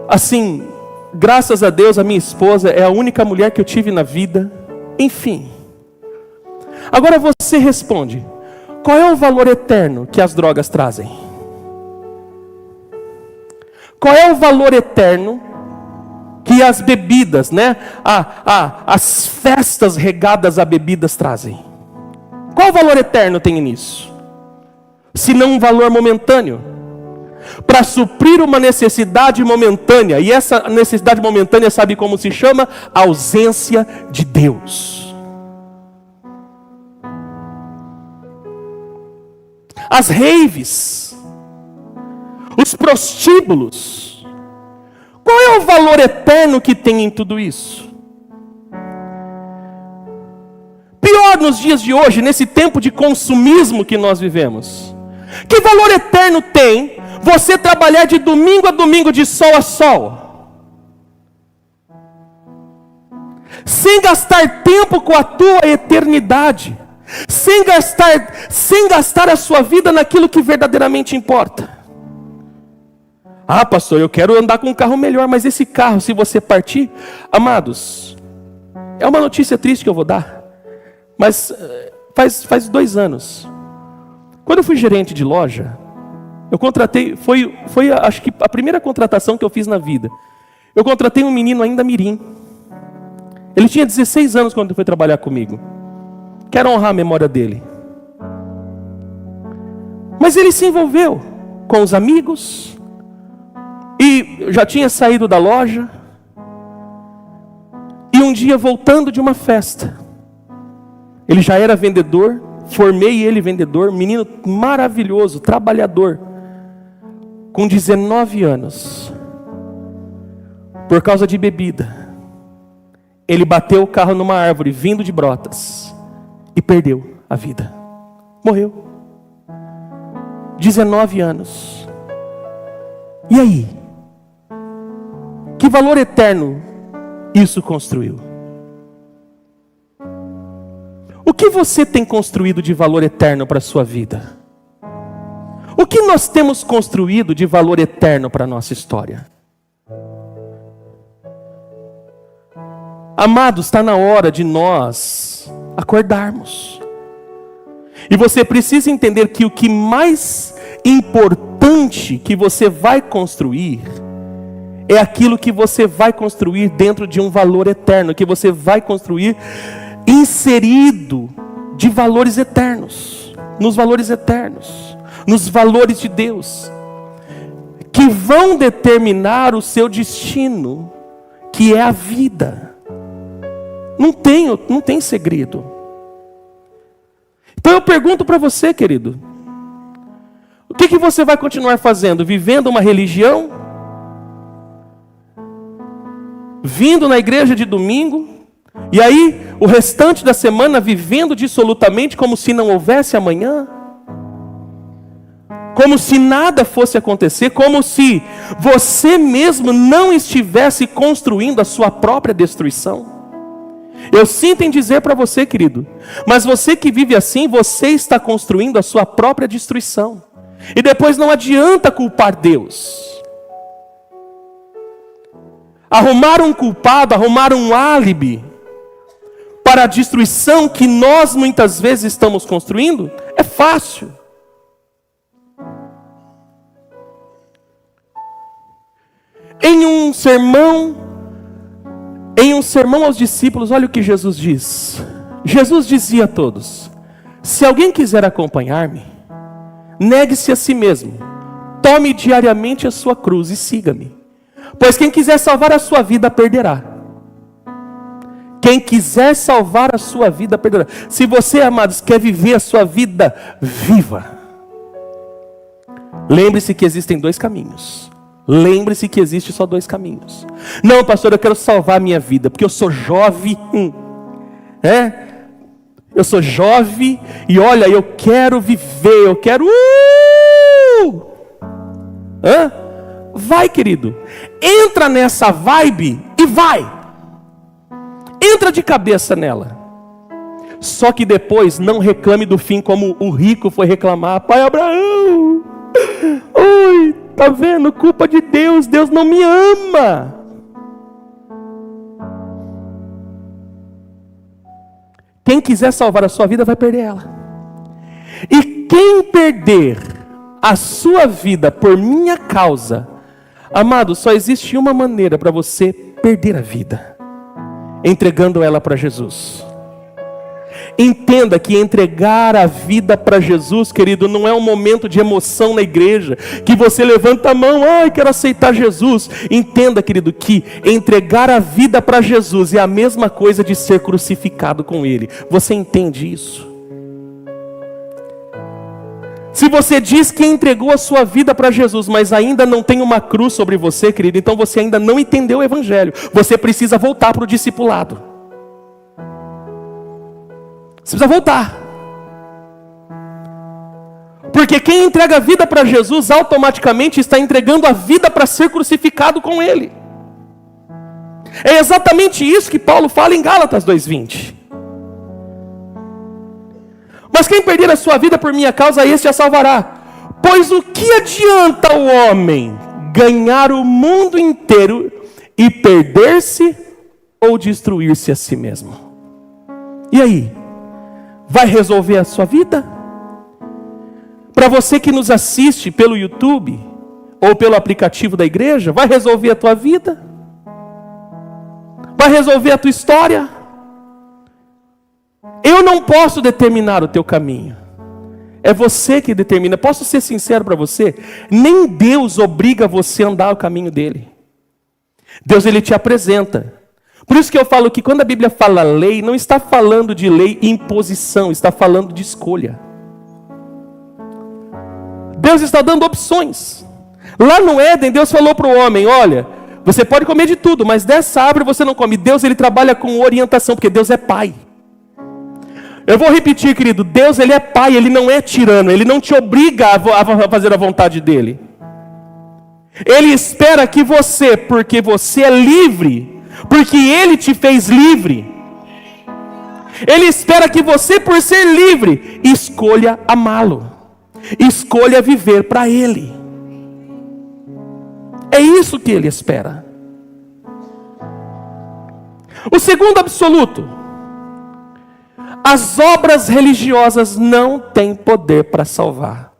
assim, graças a Deus a minha esposa é a única mulher que eu tive na vida, enfim. Agora você responde: qual é o valor eterno que as drogas trazem? Qual é o valor eterno que as bebidas, né? As festas regadas a bebidas trazem? Qual valor eterno tem nisso? Se não um valor momentâneo, para suprir uma necessidade momentânea. E essa necessidade momentânea, sabe como se chama? A ausência de Deus. As raves, os prostíbulos, qual é o valor eterno que tem em tudo isso? Pior nos dias de hoje, nesse tempo de consumismo que nós vivemos. Que valor eterno tem você trabalhar de domingo a domingo, de sol a sol, sem gastar tempo com a tua eternidade, sem gastar a sua vida naquilo que verdadeiramente importa? Pastor, eu quero andar com um carro melhor, mas esse carro, se você partir, amados, é uma notícia triste que eu vou dar, mas faz 2 anos, quando eu fui gerente de loja, eu contratei, foi acho que a primeira contratação que eu fiz na vida. Eu contratei um menino ainda mirim. Ele tinha 16 anos quando ele foi trabalhar comigo. Quero honrar a memória dele. Mas ele se envolveu com os amigos, e já tinha saído da loja, e um dia voltando de uma festa, ele já era vendedor, formei ele vendedor, menino maravilhoso, trabalhador, com 19 anos, por causa de bebida, ele bateu o carro numa árvore, vindo de Brotas, e perdeu a vida, morreu, 19 anos, e aí? Que valor eterno isso construiu? O que você tem construído de valor eterno para a sua vida? O que nós temos construído de valor eterno para a nossa história? Amados, está na hora de nós acordarmos. E você precisa entender que o que mais importante que você vai construir é aquilo que você vai construir dentro de um valor eterno, que você vai construir inserido de valores eternos, nos valores eternos, nos valores de Deus, que vão determinar o seu destino, que é a vida. Não tem segredo. Então eu pergunto para você, querido, o que você vai continuar fazendo? Vivendo uma religião? Vindo na igreja de domingo, e aí o restante da semana vivendo dissolutamente como se não houvesse amanhã? como se nada fosse acontecer, como se você mesmo não estivesse construindo a sua própria destruição. Eu sinto em dizer para você, querido, mas você que vive assim, você está construindo a sua própria destruição. E depois não adianta culpar Deus. Arrumar um culpado, arrumar um álibi para a destruição que nós muitas vezes estamos construindo, é fácil. Em um sermão aos discípulos, olha o que Jesus diz. Jesus dizia a todos: se alguém quiser acompanhar-me, negue-se a si mesmo, tome diariamente a sua cruz e siga-me. Pois quem quiser salvar a sua vida, perderá. Quem quiser salvar a sua vida, perderá. Se você, amados, quer viver a sua vida, viva. Lembre-se que existem dois caminhos. Lembre-se que existe só dois caminhos. Não, pastor, eu quero salvar a minha vida, porque eu sou jovem. Eu sou jovem e olha, eu quero viver, eu quero... Vai, querido. Entra nessa vibe e vai. Entra de cabeça nela. Só que depois não reclame do fim como o rico foi reclamar. Pai Abraão, oi, tá vendo? Culpa de Deus, Deus não me ama. Quem quiser salvar a sua vida vai perder ela. E quem perder a sua vida por minha causa, amado, só existe uma maneira para você perder a vida: entregando ela para Jesus. Entenda que entregar a vida para Jesus, querido, não é um momento de emoção na igreja, que você levanta a mão, ai, quero aceitar Jesus. Entenda, querido, que entregar a vida para Jesus é a mesma coisa de ser crucificado com Ele. Você entende isso? Se você diz que entregou a sua vida para Jesus, mas ainda não tem uma cruz sobre você, querido, então você ainda não entendeu o Evangelho. Você precisa voltar para o discipulado. Você precisa voltar. Porque quem entrega a vida para Jesus, automaticamente está entregando a vida para ser crucificado com Ele. É exatamente isso que Paulo fala em Gálatas 2:20. Mas quem perder a sua vida por minha causa, esse a salvará. Pois o que adianta o homem ganhar o mundo inteiro e perder-se ou destruir-se a si mesmo? E aí? Vai resolver a sua vida? Para você que nos assiste pelo YouTube ou pelo aplicativo da igreja, vai resolver a tua vida? Vai resolver a tua história? Eu não posso determinar o teu caminho. É você que determina. Posso ser sincero para você? Nem Deus obriga você a andar o caminho dele. Deus, ele te apresenta. Por isso que eu falo que quando a Bíblia fala lei, não está falando de lei e imposição, está falando de escolha. Deus está dando opções. Lá no Éden, Deus falou para o homem: olha, você pode comer de tudo, mas dessa árvore você não come. Deus, ele trabalha com orientação, porque Deus é pai. Eu vou repetir, querido, Deus, ele é pai, ele não é tirano, ele não te obriga a fazer a vontade dele. Ele espera que você, porque você é livre, porque ele te fez livre, ele espera que você, por ser livre, escolha amá-lo, escolha viver para ele. É isso que ele espera. O segundo absoluto: as obras religiosas não têm poder para salvar.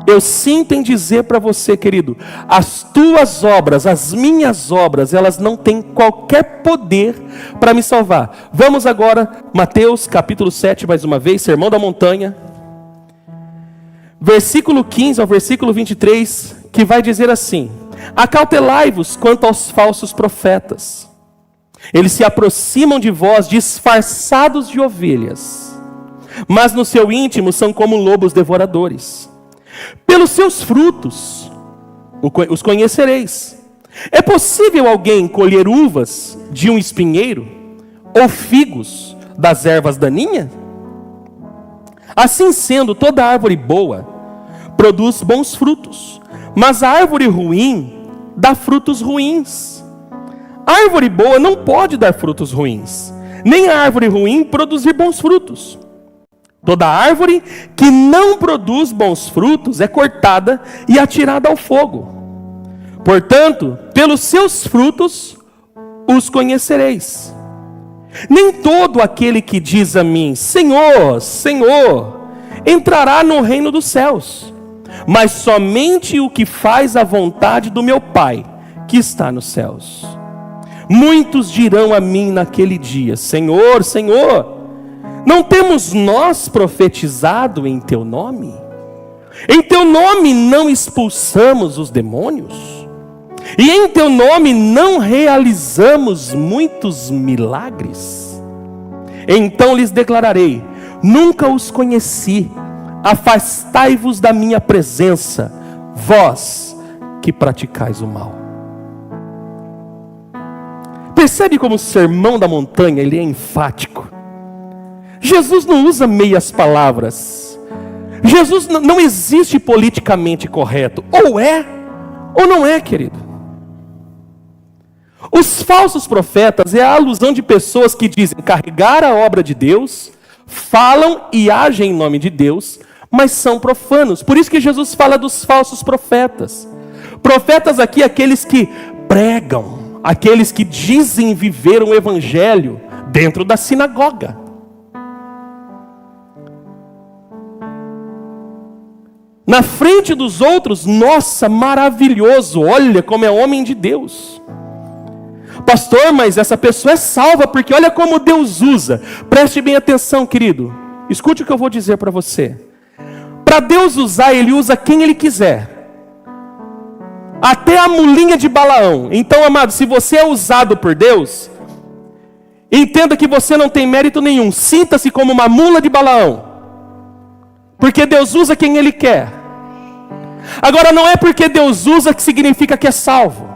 Eu sinto em dizer para você, querido, as tuas obras, as minhas obras, elas não têm qualquer poder para me salvar. Vamos agora, Mateus capítulo 7, mais uma vez, Sermão da Montanha, versículo 15 ao versículo 23, que vai dizer assim: acautelai-vos quanto aos falsos profetas. Eles se aproximam de vós disfarçados de ovelhas, mas no seu íntimo são como lobos devoradores. Pelos seus frutos os conhecereis. É possível alguém colher uvas de um espinheiro, ou figos das ervas daninhas? Assim sendo, toda árvore boa produz bons frutos, mas a árvore ruim dá frutos ruins. A árvore boa não pode dar frutos ruins, nem a árvore ruim produzir bons frutos. Toda árvore que não produz bons frutos é cortada e atirada ao fogo. Portanto, pelos seus frutos os conhecereis. Nem todo aquele que diz a mim, Senhor, Senhor, entrará no reino dos céus, mas somente o que faz a vontade do meu Pai, que está nos céus. Muitos dirão a mim naquele dia, Senhor, Senhor, não temos nós profetizado em teu nome? Em teu nome não expulsamos os demônios? E em teu nome não realizamos muitos milagres? Então lhes declararei, nunca os conheci, afastai-vos da minha presença, vós que praticais o mal. Percebe como o sermão da montanha ele é enfático? Jesus não usa meias palavras. Jesus não existe politicamente correto. Ou é, ou não é, querido. Os falsos profetas é a alusão de pessoas que dizem carregar a obra de Deus, falam e agem em nome de Deus, mas são profanos. Por isso que Jesus fala dos falsos profetas. Profetas aqui, aqueles que pregam, aqueles que dizem viver um evangelho dentro da sinagoga. Na frente dos outros, nossa, maravilhoso, olha como é homem de Deus. Pastor, mas essa pessoa é salva, porque olha como Deus usa. Preste bem atenção, querido. Escute o que eu vou dizer para você. Para Deus usar, Ele usa quem Ele quiser. Até a mulinha de Balaão. Então, amado, se você é usado por Deus, entenda que você não tem mérito nenhum. Sinta-se como uma mula de Balaão. Porque Deus usa quem Ele quer. Agora não é porque Deus usa que significa que é salvo.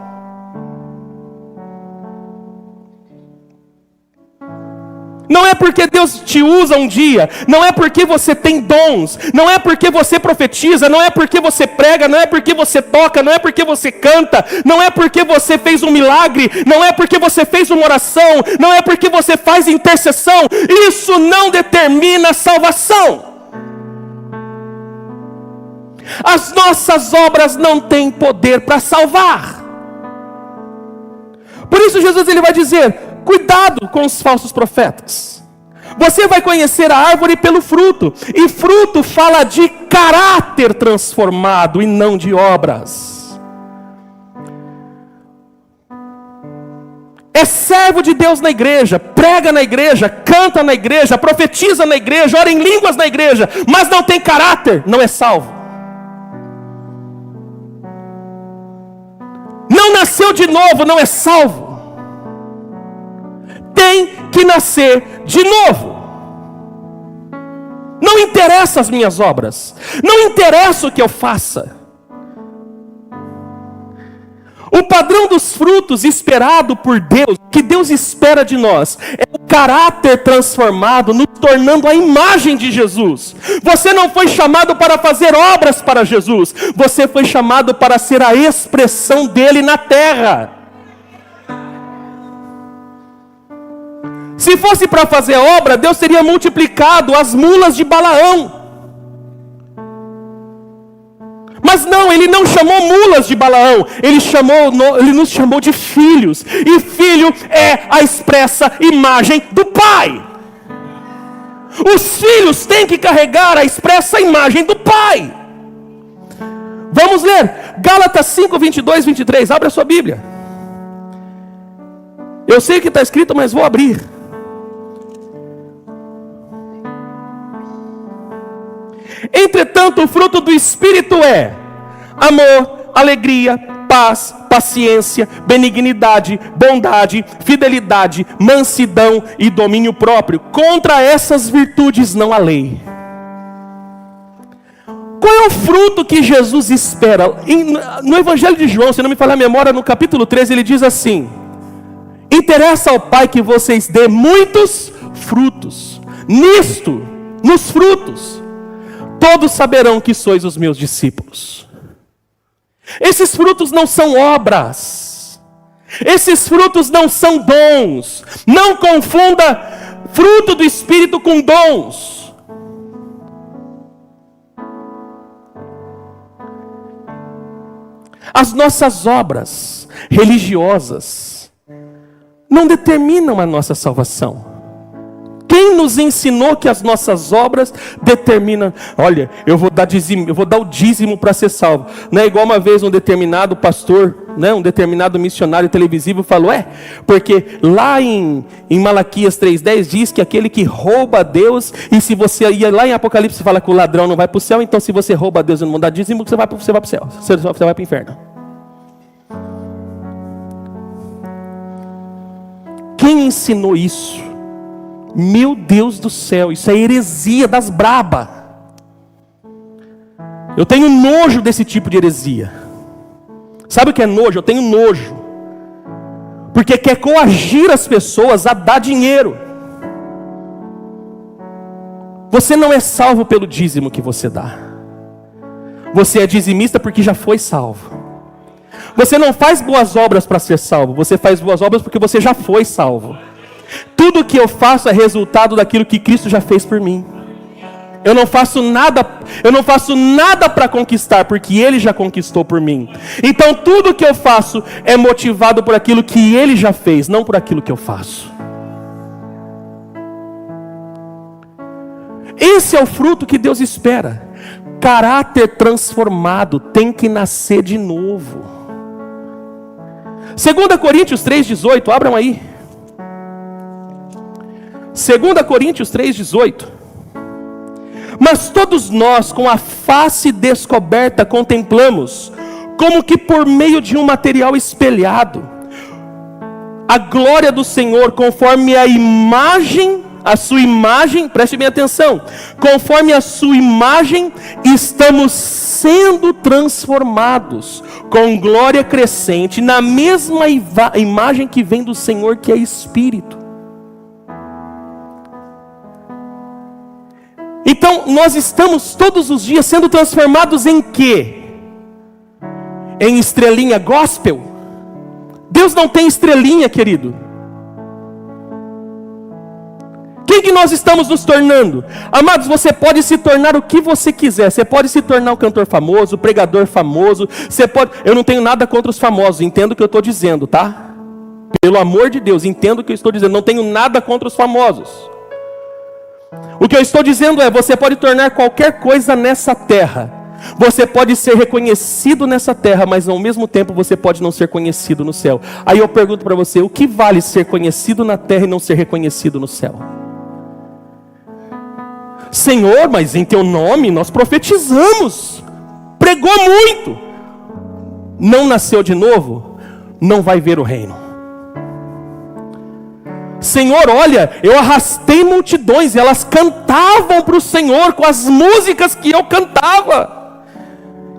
Não é porque Deus te usa um dia, não é porque você tem dons, não é porque você profetiza, não é porque você prega, não é porque você toca, não é porque você canta, não é porque você fez um milagre, não é porque você fez uma oração, não é porque você faz intercessão. Isso não determina a salvação. As nossas obras não têm poder para salvar. Por isso Jesus ele vai dizer, cuidado com os falsos profetas. Você vai conhecer a árvore pelo fruto. E fruto fala de caráter transformado e não de obras. É servo de Deus na igreja, prega na igreja, canta na igreja, profetiza na igreja, ora em línguas na igreja, mas não tem caráter, não é salvo. Não nasceu de novo, não é salvo. Tem que nascer de novo. Não interessa as minhas obras, não interessa o que eu faça. O padrão dos frutos esperado por Deus, que Deus espera de nós, é o caráter transformado, nos tornando a imagem de Jesus. Você não foi chamado para fazer obras para Jesus, você foi chamado para ser a expressão dele na terra. Se fosse para fazer obra, Deus teria multiplicado as mulas de Balaão. Mas não, Ele não chamou mulas de Balaão, Ele nos chamou de filhos. E filho é a expressa imagem do Pai. Os filhos têm que carregar a expressa imagem do Pai. Vamos ler Gálatas 5, 22, 23, abre a sua Bíblia. Eu sei que está escrito, mas vou abrir. Entretanto, o fruto do Espírito é amor, alegria, paz, paciência, benignidade, bondade, fidelidade, mansidão e domínio próprio. Contra essas virtudes não há lei. Qual é o fruto que Jesus espera? No Evangelho de João, se não me falha a memória, no capítulo 13, ele diz assim: interessa ao Pai que vocês dêem muitos frutos. Nisto, nos frutos, todos saberão que sois os meus discípulos. Esses frutos não são obras. Esses frutos não são dons. Não confunda fruto do Espírito com dons. As nossas obras religiosas não determinam a nossa salvação. Quem nos ensinou que as nossas obras determinam? Olha, eu vou dar o dízimo para ser salvo. Não é igual uma vez um determinado pastor, né, um determinado missionário televisivo falou, porque lá em Malaquias 3,10 diz que aquele que rouba a Deus, e se você ia lá em Apocalipse fala que o ladrão não vai para o céu, então se você rouba a Deus e não dá dízimo, você vai para o céu, você vai para o inferno. Quem ensinou isso? Meu Deus do céu, isso é heresia das braba. Eu tenho nojo desse tipo de heresia. Sabe o que é nojo? Eu tenho nojo. Porque quer coagir as pessoas a dar dinheiro. Você não é salvo pelo dízimo que você dá. Você é dizimista porque já foi salvo. Você não faz boas obras para ser salvo. Você faz boas obras porque você já foi salvo. Tudo que eu faço é resultado daquilo que Cristo já fez por mim. Eu não faço nada para conquistar, porque Ele já conquistou por mim. Então tudo que eu faço é motivado por aquilo que Ele já fez, não por aquilo que eu faço. Esse é o fruto que Deus espera. Caráter transformado tem que nascer de novo. 2 Coríntios 3,18, abram aí. 2 Coríntios 3,18. Mas todos nós, com a face descoberta, contemplamos, como que por meio de um material espelhado, a glória do Senhor, conforme a sua imagem, preste bem atenção, conforme a sua imagem, estamos sendo transformados, com glória crescente, na mesma imagem que vem do Senhor, que é Espírito. Então, nós estamos todos os dias sendo transformados em quê? Em estrelinha gospel? Deus não tem estrelinha, querido. Quem que nós estamos nos tornando? Amados, você pode se tornar o que você quiser. Você pode se tornar um cantor famoso, um pregador famoso. Eu não tenho nada contra os famosos, entendo o que eu estou dizendo, tá? Pelo amor de Deus, entendo o que eu estou dizendo. Não tenho nada contra os famosos. O que eu estou dizendo é, você pode tornar qualquer coisa nessa terra. Você pode ser reconhecido nessa terra, mas ao mesmo tempo você pode não ser conhecido no céu. Aí eu pergunto para você, o que vale ser conhecido na terra e não ser reconhecido no céu? Senhor, mas em teu nome nós profetizamos. Pregou muito. Não nasceu de novo, não vai ver o reino. Senhor, olha, eu arrastei multidões e elas cantavam para o Senhor com as músicas que eu cantava.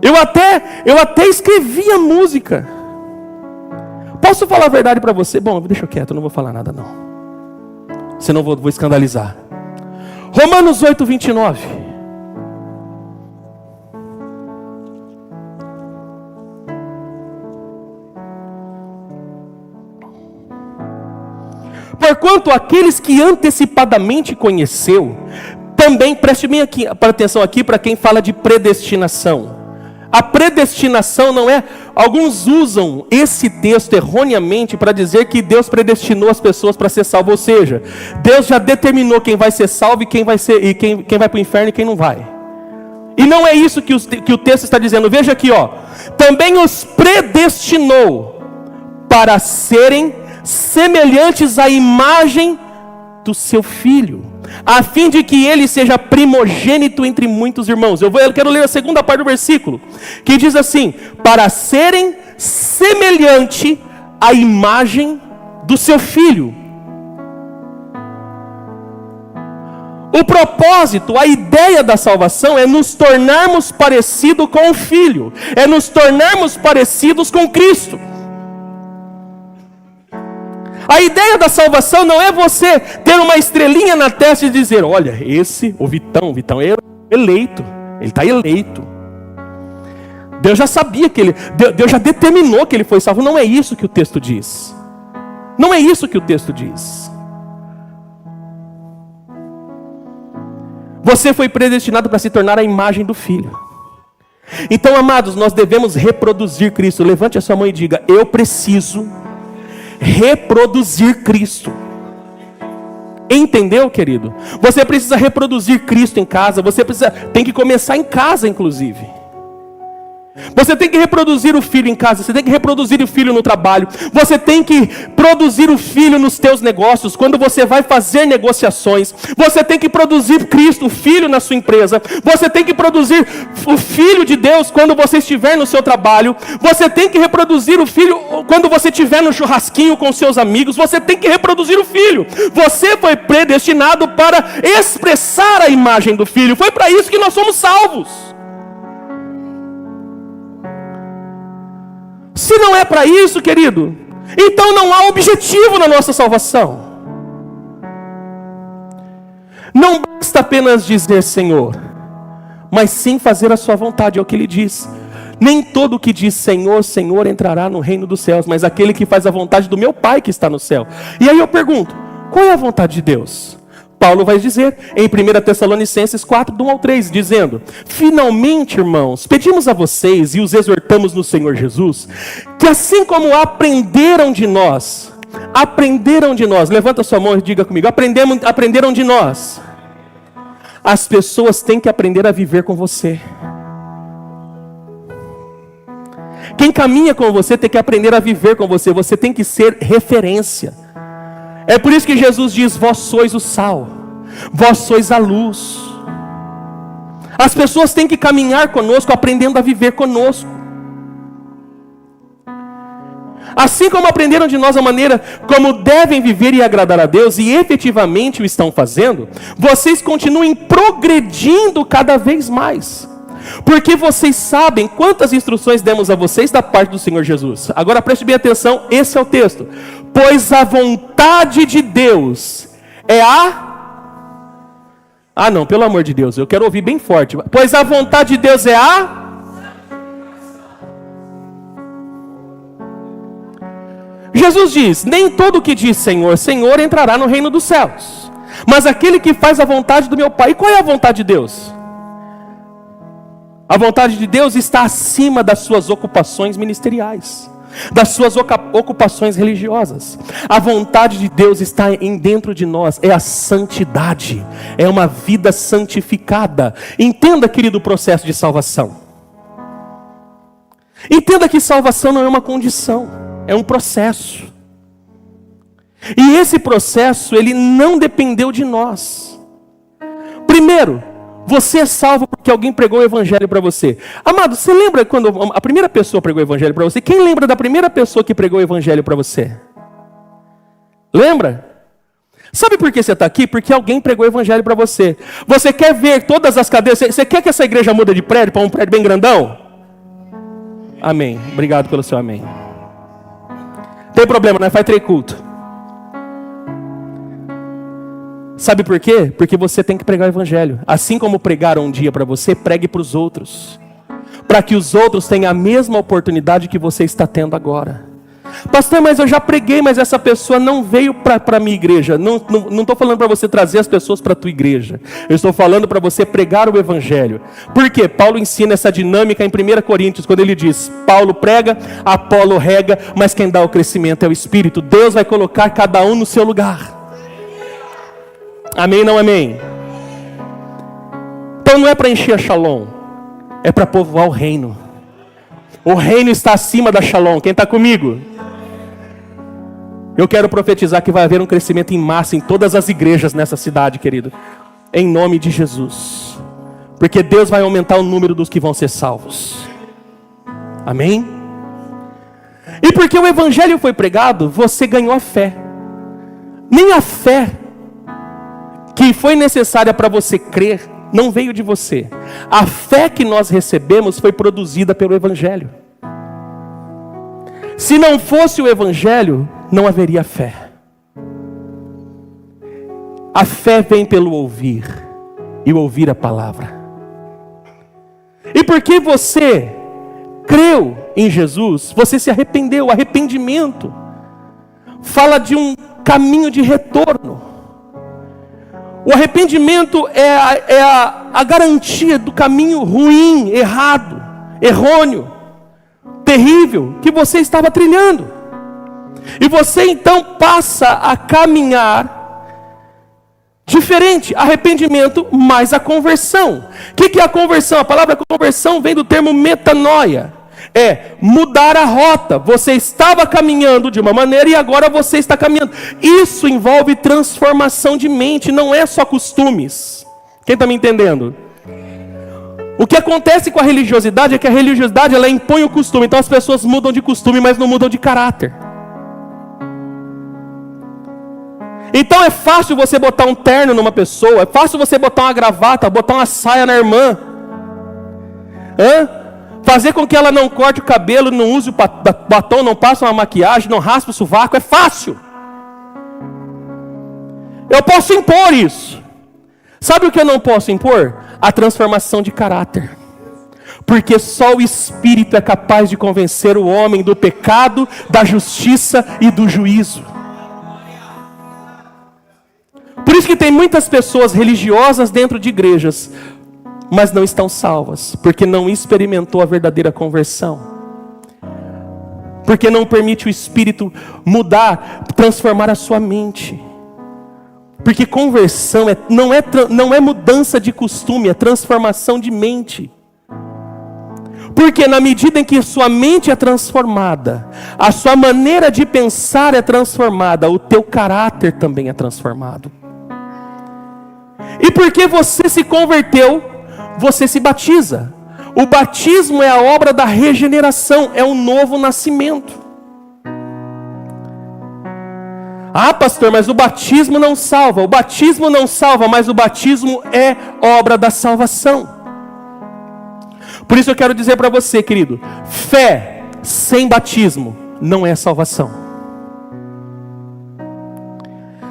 Eu até escrevia música. Posso falar a verdade para você? Bom, deixa quieto, eu não vou falar nada não. Senão vou escandalizar. Romanos 8, 29. Porquanto aqueles que antecipadamente conheceu, também, preste bem atenção aqui para quem fala de predestinação. A predestinação não é, alguns usam esse texto erroneamente para dizer que Deus predestinou as pessoas para ser salvo, ou seja, Deus já determinou quem vai ser salvo e quem vai para o inferno e quem não vai. E não é isso que o texto está dizendo. Veja aqui, também os predestinou para serem semelhantes à imagem do seu filho, a fim de que ele seja primogênito entre muitos irmãos. Eu quero ler a segunda parte do versículo, que diz assim: para serem semelhante à imagem do seu filho. O propósito, a ideia da salvação é nos tornarmos parecidos com o Filho, é nos tornarmos parecidos com Cristo. A ideia da salvação não é você ter uma estrelinha na testa e dizer, olha, o Vitão é eleito, Ele está eleito. Deus já sabia que Deus já determinou que ele foi salvo. Não é isso que o texto diz. Não é isso que o texto diz. Você foi predestinado para se tornar a imagem do Filho. Então, amados, nós devemos reproduzir Cristo. Levante a sua mão e diga: eu preciso reproduzir Cristo. Entendeu, querido? Você precisa reproduzir Cristo em casa. Tem que começar em casa, inclusive. Você tem que reproduzir o filho em casa, você tem que reproduzir o filho no trabalho, você tem que produzir o filho nos teus negócios, quando você vai fazer negociações, você tem que produzir Cristo, o filho na sua empresa, você tem que produzir o filho de Deus quando você estiver no seu trabalho, você tem que reproduzir o filho quando você estiver no churrasquinho com seus amigos, você tem que reproduzir o filho. Você foi predestinado para expressar a imagem do filho, foi para isso que nós somos salvos. Se não é para isso, querido, então não há objetivo na nossa salvação. Não basta apenas dizer Senhor, mas sim fazer a sua vontade, é o que ele diz. Nem todo que diz Senhor, Senhor entrará no reino dos céus, mas aquele que faz a vontade do meu Pai que está no céu. E aí eu pergunto, qual é a vontade de Deus? Paulo vai dizer em 1 Tessalonicenses 4, do 1 ao 3, dizendo: finalmente, irmãos, pedimos a vocês e os exortamos no Senhor Jesus, que assim como aprenderam de nós, levanta sua mão e diga comigo, aprenderam de nós, as pessoas têm que aprender a viver com você. Quem caminha com você tem que aprender a viver com você, você tem que ser referência. É por isso que Jesus diz: vós sois o sal, vós sois a luz. As pessoas têm que caminhar conosco, aprendendo a viver conosco. Assim como aprenderam de nós a maneira como devem viver e agradar a Deus, e efetivamente o estão fazendo, vocês continuem progredindo cada vez mais. Porque vocês sabem quantas instruções demos a vocês da parte do Senhor Jesus. Agora preste bem atenção, esse é o texto. Pois a vontade de Deus é não, pelo amor de Deus, eu quero ouvir bem forte. Pois a vontade de Deus é Jesus diz: nem todo que diz Senhor, Senhor entrará no reino dos céus, mas aquele que faz a vontade do meu Pai. E qual é a vontade de Deus? A vontade de Deus está acima das suas ocupações ministeriais, das suas ocupações religiosas. A vontade de Deus está dentro de nós, é a santidade, é uma vida santificada. Entenda, querido, o processo de salvação. Entenda que salvação não é uma condição, é um processo. E esse processo, ele não dependeu de nós. Primeiro, você é salvo porque alguém pregou o evangelho para você. Amado, você lembra quando a primeira pessoa pregou o evangelho para você? Quem lembra da primeira pessoa que pregou o evangelho para você? Lembra? Sabe por que você está aqui? Porque alguém pregou o evangelho para você. Você quer ver todas as cadeiras? Você quer que essa igreja mude de prédio para um prédio bem grandão? Amém. Obrigado pelo seu amém. Tem problema, né? Faz 3 cultos. Sabe por quê? Porque você tem que pregar o evangelho. Assim como pregaram um dia para você, pregue para os outros. Para que os outros tenham a mesma oportunidade que você está tendo agora. Pastor, mas eu já preguei, mas essa pessoa não veio para a minha igreja. Não estou falando para você trazer as pessoas para a tua igreja. Eu estou falando para você pregar o evangelho. Por quê? Paulo ensina essa dinâmica em 1 Coríntios, quando ele diz: Paulo prega, Apolo rega, mas quem dá o crescimento é o Espírito. Deus vai colocar cada um no seu lugar. Amém, não amém? Então não é para encher a Shalom, é para povoar o reino. O reino está acima da Shalom. Quem está comigo? Eu quero profetizar que vai haver um crescimento em massa em todas as igrejas nessa cidade, querido. Em nome de Jesus. Porque Deus vai aumentar o número dos que vão ser salvos. Amém? E porque o evangelho foi pregado, você ganhou a fé. Nem a fé que foi necessária para você crer não veio de você. A fé que nós recebemos foi produzida pelo evangelho. Se não fosse o evangelho, não haveria fé. A fé vem pelo ouvir, e ouvir a palavra. E porque você creu em Jesus, você se arrependeu. O arrependimento fala de um caminho de retorno. O arrependimento é a garantia do caminho ruim, errado, errôneo, terrível que você estava trilhando. E você então passa a caminhar diferente. Arrependimento mais a conversão. O que é a conversão? A palavra conversão vem do termo metanoia. É mudar a rota. Você estava caminhando de uma maneira e agora você está caminhando. Isso envolve transformação de mente, não é só costumes. Quem está me entendendo? O que acontece com a religiosidade é que a religiosidade ela impõe o costume. Então as pessoas mudam de costume, mas não mudam de caráter. Então é fácil você botar um terno numa pessoa, é fácil você botar uma gravata, botar uma saia na irmã. Fazer com que ela não corte o cabelo, não use o batom, não passe uma maquiagem, não raspe o sovaco, é fácil. Eu posso impor isso. Sabe o que eu não posso impor? A transformação de caráter. Porque só o Espírito é capaz de convencer o homem do pecado, da justiça e do juízo. Por isso que tem muitas pessoas religiosas dentro de igrejas, mas não estão salvas, porque não experimentou a verdadeira conversão. Porque não permite o Espírito mudar, transformar a sua mente. Porque conversão não é mudança de costume, é transformação de mente. Porque na medida em que sua mente é transformada, a sua maneira de pensar é transformada, o teu caráter também é transformado. E porque você se converteu, você se batiza. O batismo é a obra da regeneração, é um novo nascimento. Ah, pastor, mas o batismo não salva. O batismo não salva, mas o batismo é obra da salvação. Por isso eu quero dizer para você, querido, fé sem batismo não é salvação.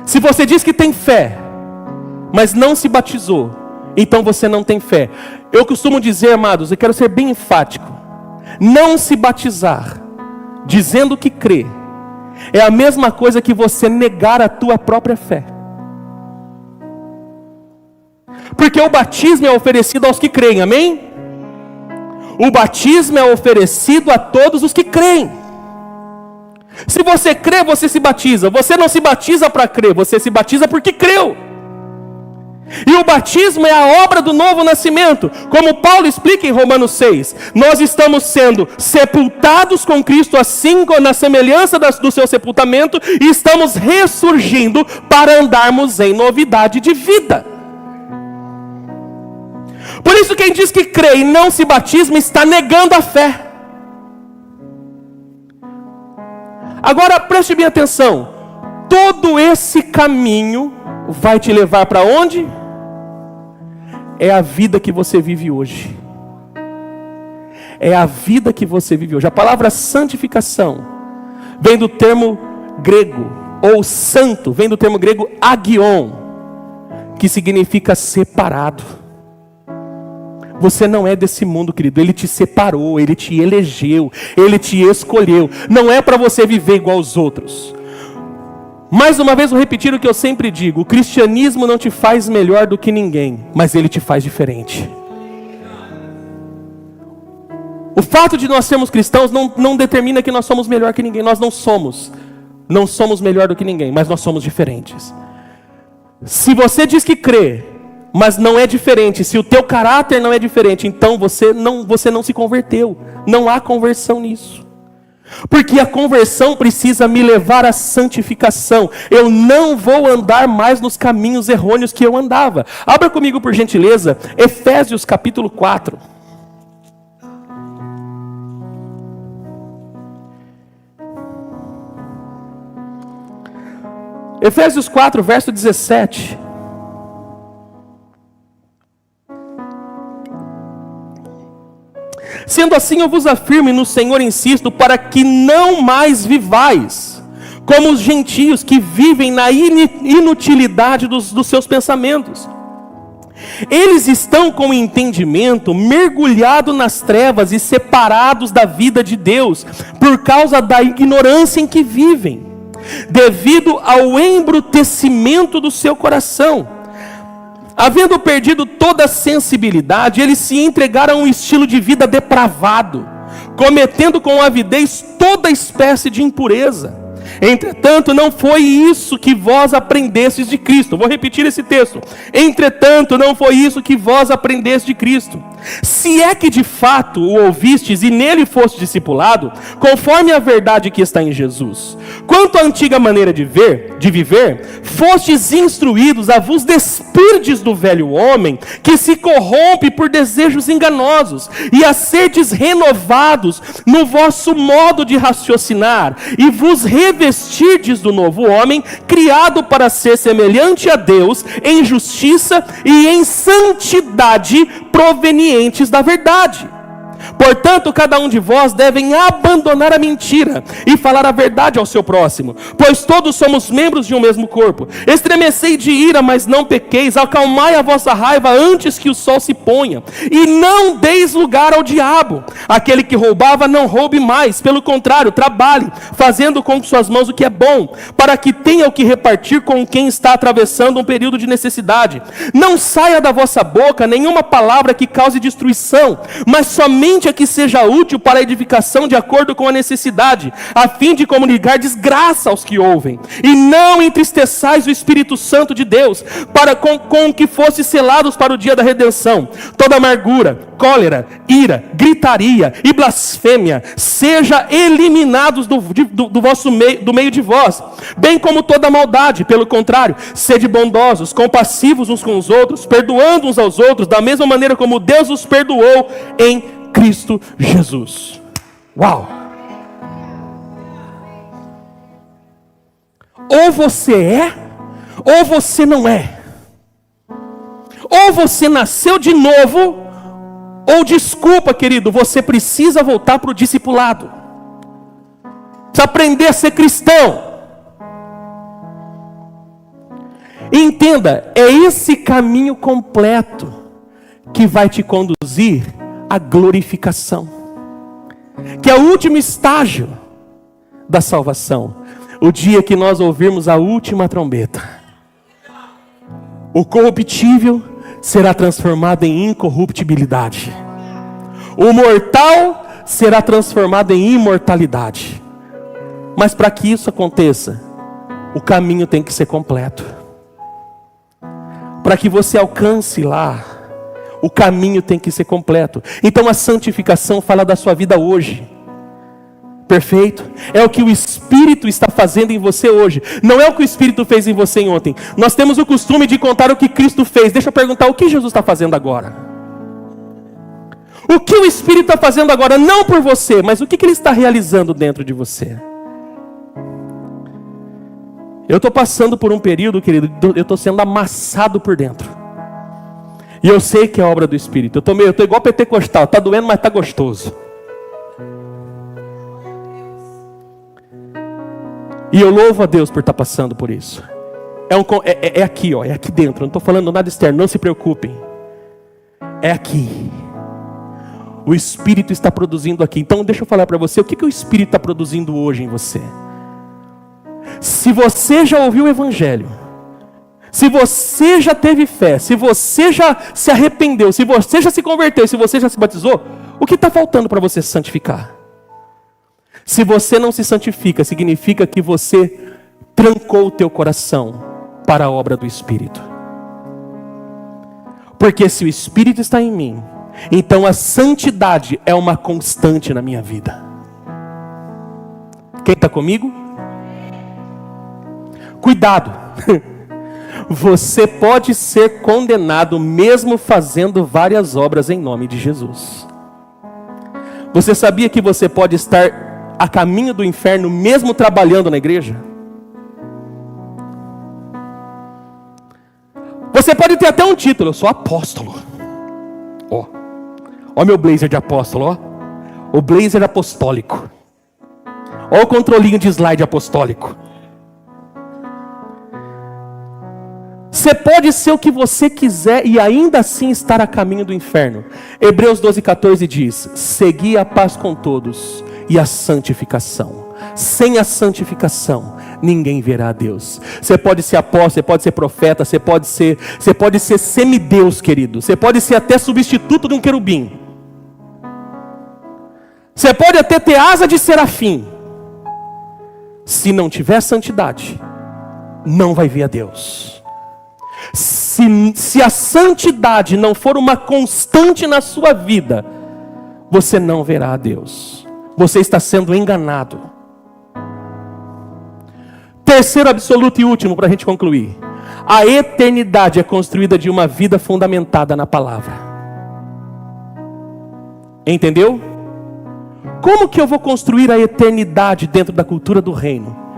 Se você diz que tem fé, mas não se batizou, então você não tem fé. Eu costumo dizer, amados, eu quero ser bem enfático, não se batizar, dizendo que crê, é a mesma coisa que você negar a tua própria fé. Porque o batismo é oferecido aos que creem, amém? O batismo é oferecido a todos os que creem. Se você crê, você se batiza. Você não se batiza para crer, você se batiza porque creu. E o batismo é a obra do novo nascimento. Como Paulo explica em Romanos 6, nós estamos sendo sepultados com Cristo, assim na semelhança do seu sepultamento, e estamos ressurgindo para andarmos em novidade de vida. Por isso quem diz que crê e não se batiza está negando a fé. Agora preste bem atenção. Todo esse caminho vai te levar para onde? É a vida que você vive hoje. É a vida que você vive hoje. A palavra santificação vem do termo grego, ou santo, vem do termo grego agion, que significa separado. Você não é desse mundo, querido. Ele te separou, Ele te elegeu, Ele te escolheu. Não é para você viver igual aos outros. Mais uma vez vou repetir o que eu sempre digo. O cristianismo não te faz melhor do que ninguém, mas ele te faz diferente. O fato de nós sermos cristãos não determina que nós somos melhor que ninguém. Nós não somos. Não somos melhor do que ninguém, mas nós somos diferentes. Se você diz que crê, mas não é diferente, se o teu caráter não é diferente, então você não se converteu. Não há conversão nisso. Porque a conversão precisa me levar à santificação. Eu não vou andar mais nos caminhos errôneos que eu andava. Abra comigo, por gentileza, Efésios capítulo 4. Efésios 4, verso 17. Sendo assim, eu vos afirmo e no Senhor insisto, para que não mais vivais como os gentios que vivem na inutilidade dos seus pensamentos. Eles estão com o entendimento mergulhado nas trevas e separados da vida de Deus, por causa da ignorância em que vivem, devido ao embrutecimento do seu coração. Havendo perdido toda a sensibilidade, eles se entregaram a um estilo de vida depravado, cometendo com avidez toda espécie de impureza. Entretanto, não foi isso que vós aprendestes de Cristo. Vou repetir esse texto. Entretanto, não foi isso que vós aprendestes de Cristo. Se é que de fato o ouvistes e nele foste discipulado, conforme a verdade que está em Jesus. Quanto à antiga maneira de viver, fostes instruídos a vos despirdes do velho homem, que se corrompe por desejos enganosos, e a serdes renovados no vosso modo de raciocinar, e vos revestirdes do novo homem, criado para ser semelhante a Deus, em justiça e em santidade provenientes da verdade. Portanto, cada um de vós devem abandonar a mentira e falar a verdade ao seu próximo, pois todos somos membros de um mesmo corpo. Estremecei de ira, mas não pequeis, acalmai a vossa raiva antes que o sol se ponha, e não deis lugar ao diabo. Aquele que roubava, não roube mais, pelo contrário, trabalhe, fazendo com suas mãos o que é bom, para que tenha o que repartir com quem está atravessando um período de necessidade. Não saia da vossa boca nenhuma palavra que cause destruição, mas somente a que seja útil para a edificação de acordo com a necessidade, a fim de comunicar desgraça aos que ouvem. E não entristeçais o Espírito Santo de Deus, para com que fosse selados para o dia da redenção. Toda amargura, cólera, ira, gritaria e blasfêmia seja eliminados do meio de vós, bem como toda maldade. Pelo contrário, sede bondosos, compassivos uns com os outros, perdoando uns aos outros, da mesma maneira como Deus os perdoou em Cristo Jesus. Uau! Ou você é, ou você não é. Ou você nasceu de novo, ou desculpa, querido, você precisa voltar para o discipulado. Precisa aprender a ser cristão. Entenda, é esse caminho completo que vai te conduzir à glorificação, que é o último estágio da salvação. O dia que nós ouvirmos a última trombeta, o corruptível será transformado em incorruptibilidade, o mortal será transformado em imortalidade. Mas para que isso aconteça, o caminho tem que ser completo. Para que você alcance lá, o caminho tem que ser completo. Então a santificação fala da sua vida hoje. Perfeito? É o que o Espírito está fazendo em você hoje. Não é o que o Espírito fez em você ontem. Nós temos o costume de contar o que Cristo fez. Deixa eu perguntar, o que Jesus está fazendo agora? O que o Espírito está fazendo agora? Não por você, mas o que Ele está realizando dentro de você? Eu estou passando por um período, querido, eu estou sendo amassado por dentro. E eu sei que é obra do Espírito. Eu estou igual pentecostal, está doendo, mas está gostoso. E eu louvo a Deus por estar passando por isso. É aqui, ó, é aqui dentro. Eu não estou falando nada externo, não se preocupem. É aqui. O Espírito está produzindo aqui. Então deixa eu falar para você, o que o Espírito está produzindo hoje em você? Se você já ouviu o Evangelho, se você já teve fé, se você já se arrependeu, se você já se converteu, se você já se batizou, o que está faltando para você se santificar? Se você não se santifica, significa que você trancou o teu coração para a obra do Espírito. Porque se o Espírito está em mim, então a santidade é uma constante na minha vida. Quem está comigo? Cuidado. Você pode ser condenado mesmo fazendo várias obras em nome de Jesus. Você sabia que você pode estar a caminho do inferno mesmo trabalhando na igreja? Você pode ter até um título, eu sou apóstolo. Ó meu blazer de apóstolo, ó. O blazer apostólico. Ó o controlinho de slide apostólico. Você pode ser o que você quiser e ainda assim estar a caminho do inferno. Hebreus 12:14 diz: segui a paz com todos e a santificação. Sem a santificação, ninguém verá a Deus. Você pode ser apóstolo, você pode ser profeta, você pode ser semideus, querido. Você pode ser até substituto de um querubim. Você pode até ter asa de serafim. Se não tiver santidade, não vai ver a Deus. Se a santidade não for uma constante na sua vida, você não verá a Deus. Você está sendo enganado. Terceiro absoluto e último para a gente concluir. A eternidade é construída de uma vida fundamentada na palavra. Entendeu? Como que eu vou construir a eternidade dentro da cultura do reino?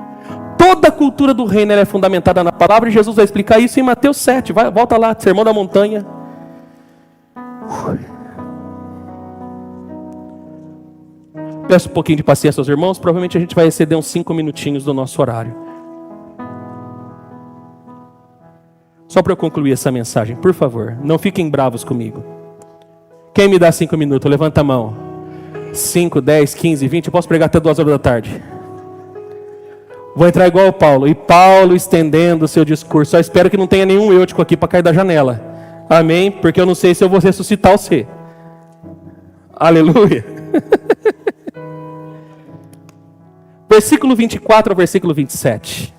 Toda a cultura do reino é fundamentada na palavra, e Jesus vai explicar isso em Mateus 7. Volta lá, Sermão da Montanha. Peço um pouquinho de paciência aos irmãos, provavelmente a gente vai exceder uns 5 minutinhos do nosso horário. Só para eu concluir essa mensagem, por favor, não fiquem bravos comigo. Quem me dá 5 minutos? Levanta a mão. 5, 10, 15, 20, eu posso pregar até 2 horas da tarde. Vou entrar igual o Paulo. E Paulo estendendo o seu discurso. Só espero que não tenha nenhum eutico aqui para cair da janela. Amém? Porque eu não sei se eu vou ressuscitar você. Aleluia. Versículo 24 ao versículo 27.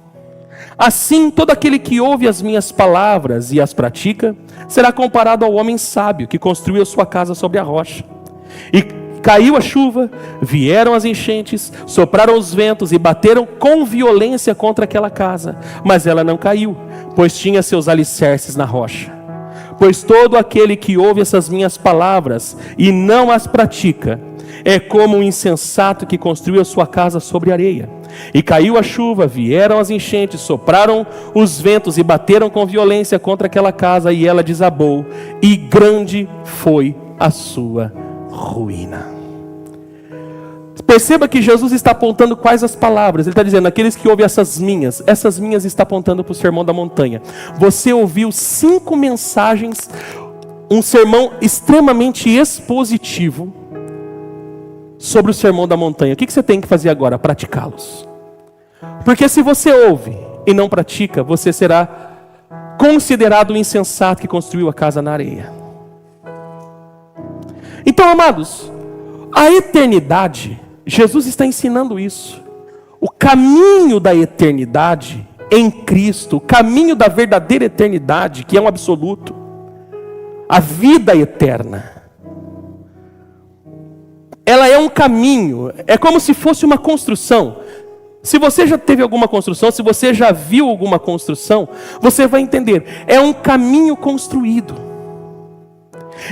Assim, todo aquele que ouve as minhas palavras e as pratica, será comparado ao homem sábio, que construiu a sua casa sobre a rocha. E caiu a chuva, vieram as enchentes, sopraram os ventos e bateram com violência contra aquela casa. Mas ela não caiu, pois tinha seus alicerces na rocha. Pois todo aquele que ouve essas minhas palavras e não as pratica, é como um insensato que construiu a sua casa sobre areia. E caiu a chuva, vieram as enchentes, sopraram os ventos e bateram com violência contra aquela casa, e ela desabou, e grande foi a sua ruína. Perceba que Jesus está apontando quais as palavras. Ele está dizendo, aqueles que ouvem essas minhas está apontando para o Sermão da Montanha. Você ouviu 5 mensagens, um sermão extremamente expositivo sobre o Sermão da Montanha. O que você tem que fazer agora? Praticá-los. Porque se você ouve e não pratica, você será considerado um insensato que construiu a casa na areia. Então, amados, a eternidade, Jesus está ensinando isso. O caminho da eternidade em Cristo, o caminho da verdadeira eternidade, que é um absoluto, a vida eterna, ela é um caminho, é como se fosse uma construção. Se você já teve alguma construção, se você já viu alguma construção, você vai entender, é um caminho construído.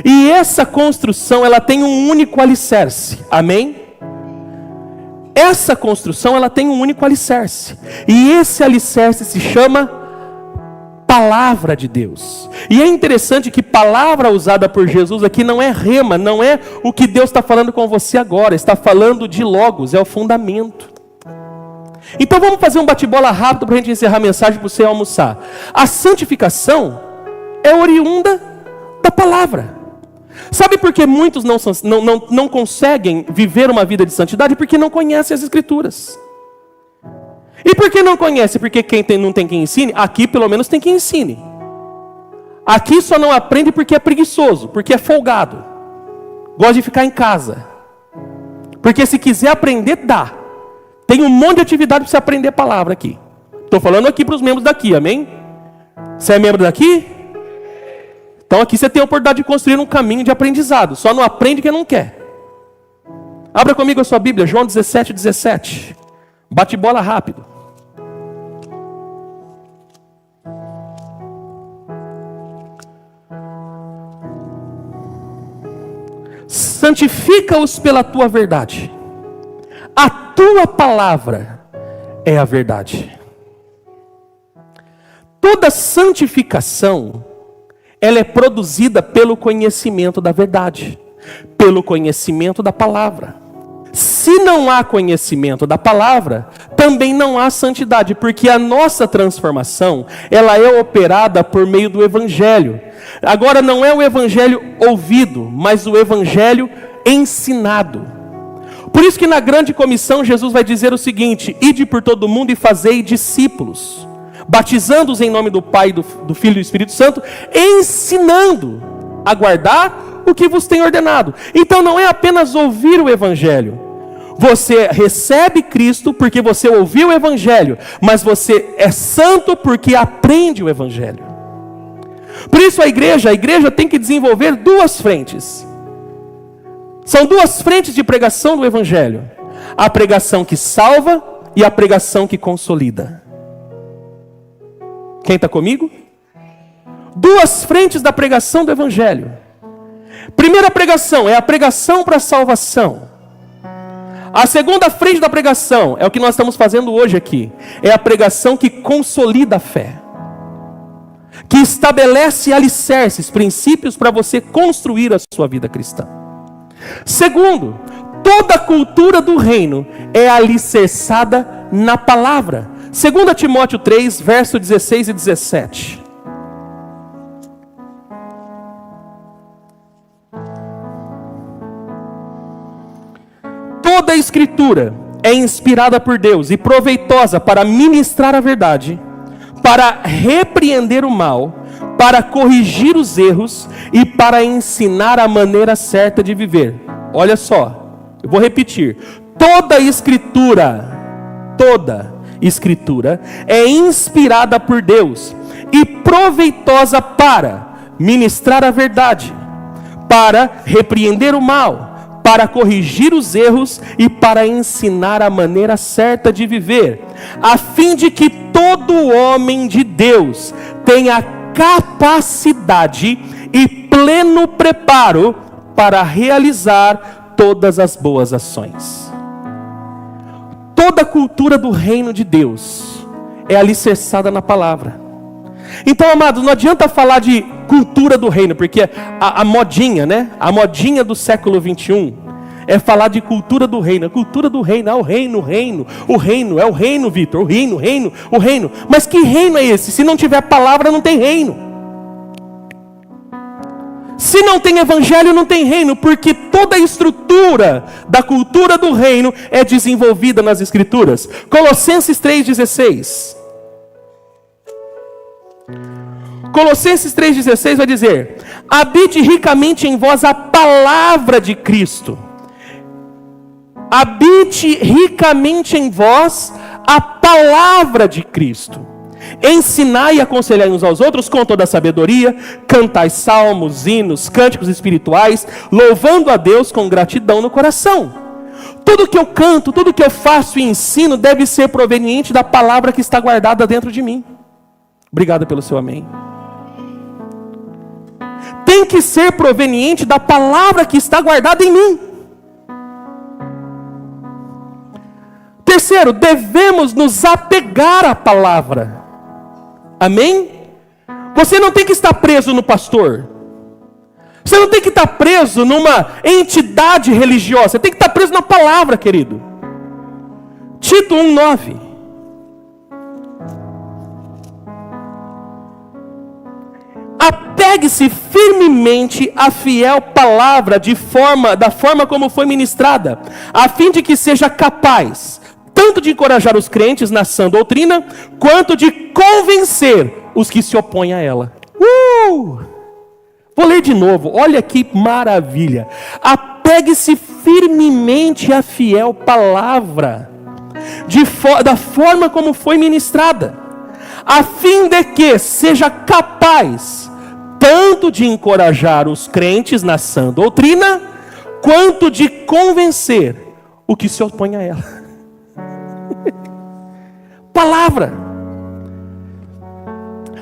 E essa construção, ela tem um único alicerce, amém? Essa construção, ela tem um único alicerce, e esse alicerce se chama Palavra de Deus. E é interessante que palavra usada por Jesus aqui não é rema, não é o que Deus está falando com você agora, está falando de logos, é o fundamento. Então vamos fazer um bate-bola rápido para a gente encerrar a mensagem para você almoçar. A santificação é oriunda da palavra. Sabe por que muitos não conseguem viver uma vida de santidade? Porque não conhecem as Escrituras. E por que não conhece? Porque não tem quem ensine? Aqui pelo menos tem quem ensine. Aqui só não aprende porque é preguiçoso, porque é folgado. Gosta de ficar em casa. Porque se quiser aprender, dá. Tem um monte de atividade para você aprender a palavra aqui. Estou falando aqui para os membros daqui, amém? Você é membro daqui? Então aqui você tem a oportunidade de construir um caminho de aprendizado. Só não aprende quem não quer. Abra comigo a sua Bíblia, João 17:17. Bate bola rápido. Santifica-os pela tua verdade. A tua palavra é a verdade. Toda santificação, ela é produzida pelo conhecimento da verdade, pelo conhecimento da palavra. Se não há conhecimento da palavra, também não há santidade, porque a nossa transformação, ela é operada por meio do Evangelho. Agora, não é o Evangelho ouvido, mas o Evangelho ensinado. Por isso que na grande comissão, Jesus vai dizer o seguinte: ide por todo mundo e fazei discípulos, batizando-os em nome do Pai, do Filho e do Espírito Santo, ensinando a guardar o que vos tem ordenado. Então não é apenas ouvir o Evangelho. Você recebe Cristo porque você ouviu o Evangelho, mas você é santo porque aprende o Evangelho. Por isso a igreja tem que desenvolver duas frentes. São duas frentes de pregação do Evangelho: a pregação que salva e a pregação que consolida. Quem está comigo? Duas frentes da pregação do Evangelho. Primeira pregação é a pregação para a salvação. A segunda frente da pregação é o que nós estamos fazendo hoje aqui. É a pregação que consolida a fé, que estabelece alicerces, princípios para você construir a sua vida cristã. Segundo, toda a cultura do reino é alicerçada na palavra. 2 Timóteo 3, verso 16 e 17. Toda a Escritura é inspirada por Deus e proveitosa para ministrar a verdade, para repreender o mal, para corrigir os erros e para ensinar a maneira certa de viver. Olha só, eu vou repetir. Toda Escritura é inspirada por Deus e proveitosa para ministrar a verdade, para repreender o mal, para corrigir os erros e para ensinar a maneira certa de viver, a fim de que todo homem de Deus tenha capacidade e pleno preparo para realizar todas as boas ações. Toda a cultura do reino de Deus é alicerçada na palavra. Então, amados, não adianta falar de cultura do reino, porque a modinha, né? A modinha do século 21 é falar de cultura do reino. A cultura do reino, o reino, é o reino, Vitor, o reino. Mas que reino é esse? Se não tiver palavra, não tem reino. Se não tem evangelho, não tem reino, porque toda a estrutura da cultura do reino é desenvolvida nas Escrituras. Colossenses 3,16. Colossenses 3,16 vai dizer: habite ricamente em vós a palavra de Cristo. Habite ricamente em vós a palavra de Cristo. Ensinai e aconselhai uns aos outros com toda a sabedoria, cantai salmos, hinos, cânticos espirituais, louvando a Deus com gratidão no coração. Tudo que eu canto, tudo que eu faço e ensino deve ser proveniente da palavra que está guardada dentro de mim. Obrigado pelo seu amém. Tem que ser proveniente da palavra que está guardada em mim. Terceiro, devemos nos apegar à palavra. Amém? Você não tem que estar preso no pastor. Você não tem que estar preso numa entidade religiosa. Você tem que estar preso na palavra, querido. Tito 1:9. Apegue-se firmemente à fiel palavra da forma como foi ministrada, a fim de que seja capaz tanto de encorajar os crentes na sã doutrina, quanto de convencer os que se opõem a ela. Vou ler de novo, olha que maravilha. Apegue-se firmemente à fiel palavra, da forma como foi ministrada, a fim de que seja capaz tanto de encorajar os crentes na sã doutrina, quanto de convencer o que se opõe a ela. Palavra.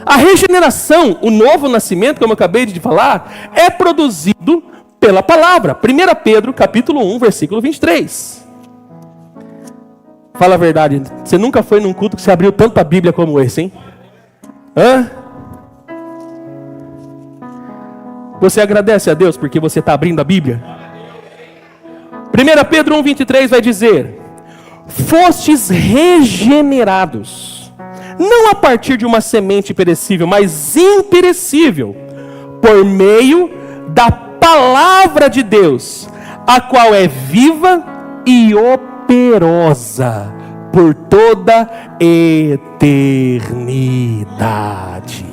A regeneração, o novo nascimento, como eu acabei de falar, é produzido pela palavra. 1 Pedro, capítulo 1, versículo 23. Fala a verdade, você nunca foi num culto que você abriu tanto a Bíblia como esse, hein? Você agradece a Deus porque você está abrindo a Bíblia? 1 Pedro 1, 23 vai dizer: fostes regenerados, não a partir de uma semente perecível, mas imperecível, por meio da palavra de Deus, a qual é viva e operosa por toda eternidade.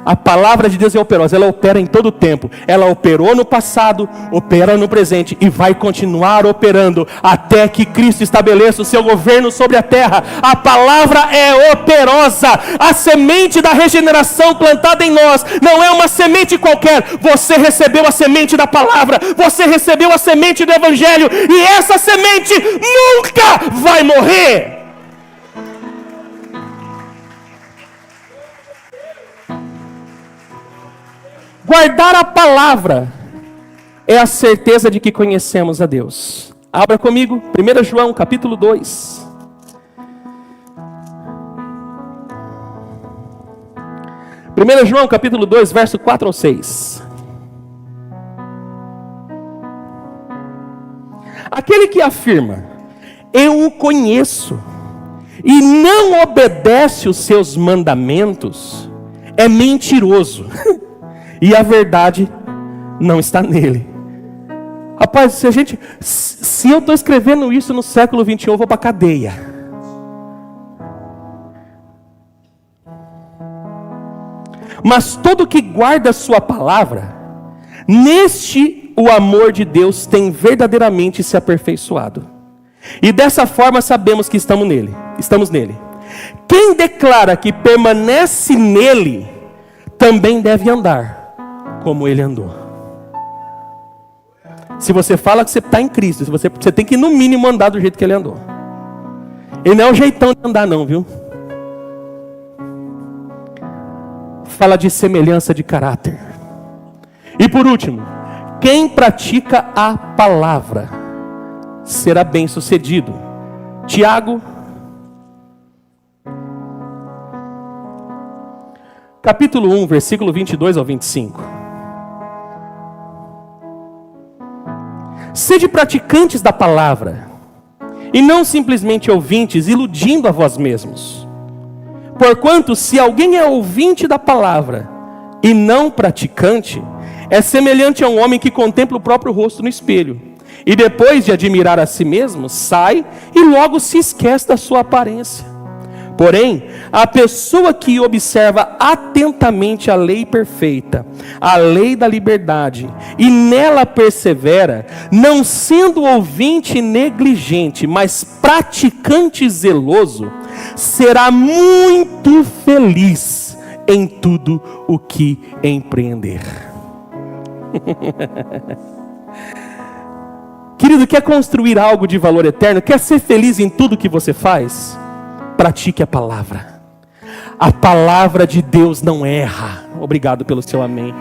A palavra de Deus é operosa, ela opera em todo o tempo. Ela operou no passado, opera no presente e vai continuar operando até que Cristo estabeleça o seu governo sobre a terra. A palavra é operosa. A semente da regeneração plantada em nós não é uma semente qualquer. Você recebeu a semente da palavra, você recebeu a semente do evangelho, e essa semente nunca vai morrer. Guardar a palavra é a certeza de que conhecemos a Deus. Abra comigo, 1 João capítulo 2. 1 João capítulo 2, verso 4 ao 6. Aquele que afirma, eu o conheço, e não obedece os seus mandamentos, é mentiroso. E a verdade não está nele. Rapaz, se eu estou escrevendo isso no século 21, eu vou para a cadeia. Mas todo que guarda a sua palavra, neste o amor de Deus tem verdadeiramente se aperfeiçoado. E dessa forma sabemos que estamos nele. Quem declara que permanece nele, também deve andar como ele andou. Se você fala que você está em Cristo, você tem que no mínimo andar do jeito que ele andou. Ele não é o jeitão de andar não, viu? Fala de semelhança de caráter. E por último, quem pratica a palavra será bem-sucedido. Tiago, capítulo 1, versículo 22 ao 25. Sede praticantes da palavra, e não simplesmente ouvintes, iludindo a vós mesmos. Porquanto, se alguém é ouvinte da palavra, e não praticante, é semelhante a um homem que contempla o próprio rosto no espelho, e depois de admirar a si mesmo, sai e logo se esquece da sua aparência. Porém, a pessoa que observa atentamente a lei perfeita, a lei da liberdade, e nela persevera, não sendo ouvinte negligente, mas praticante zeloso, será muito feliz em tudo o que empreender. Querido, quer construir algo de valor eterno? Quer ser feliz em tudo que você faz? Pratique a palavra. A palavra de Deus não erra. Obrigado pelo seu amém.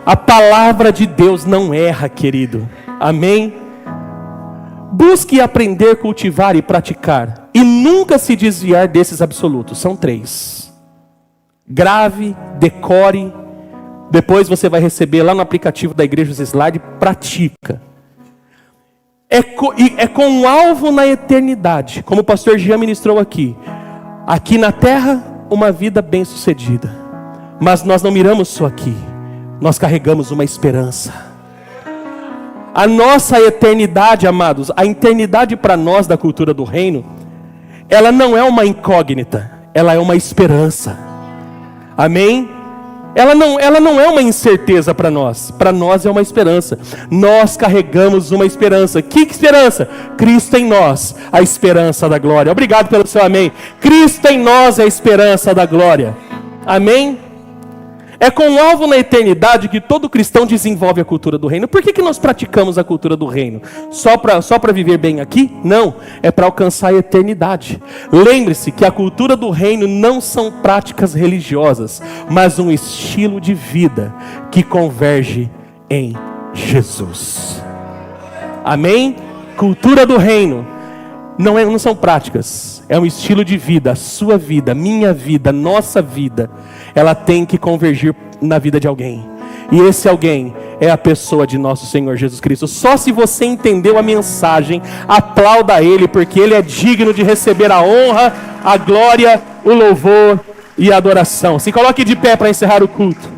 A palavra de Deus não erra, querido. Amém? Busque aprender, cultivar e praticar, e nunca se desviar desses absolutos. São 3. Grave, decore. Depois você vai receber lá no aplicativo da Igreja os slides. Pratica. É com um alvo na eternidade, como o pastor Jean ministrou aqui. Aqui na terra, uma vida bem sucedida. Mas nós não miramos só aqui, nós carregamos uma esperança. A nossa eternidade, amados, a eternidade para nós da cultura do reino, ela não é uma incógnita, ela é uma esperança. Amém? Ela não é uma incerteza para nós é uma esperança. Nós carregamos uma esperança. Que esperança? Cristo em nós, a esperança da glória. Obrigado pelo seu amém. Cristo em nós é a esperança da glória. Amém? É com um alvo na eternidade que todo cristão desenvolve a cultura do reino. Por que nós praticamos a cultura do reino? Só para viver bem aqui? Não, é para alcançar a eternidade. Lembre-se que a cultura do reino não são práticas religiosas, mas um estilo de vida que converge em Jesus. Amém? Cultura do reino não são práticas, é um estilo de vida. A sua vida, minha vida, nossa vida, ela tem que convergir na vida de alguém. E esse alguém é a pessoa de nosso Senhor Jesus Cristo. Só se você entendeu a mensagem, aplauda a Ele, porque Ele é digno de receber a honra, a glória, o louvor e a adoração. Se coloque de pé para encerrar o culto.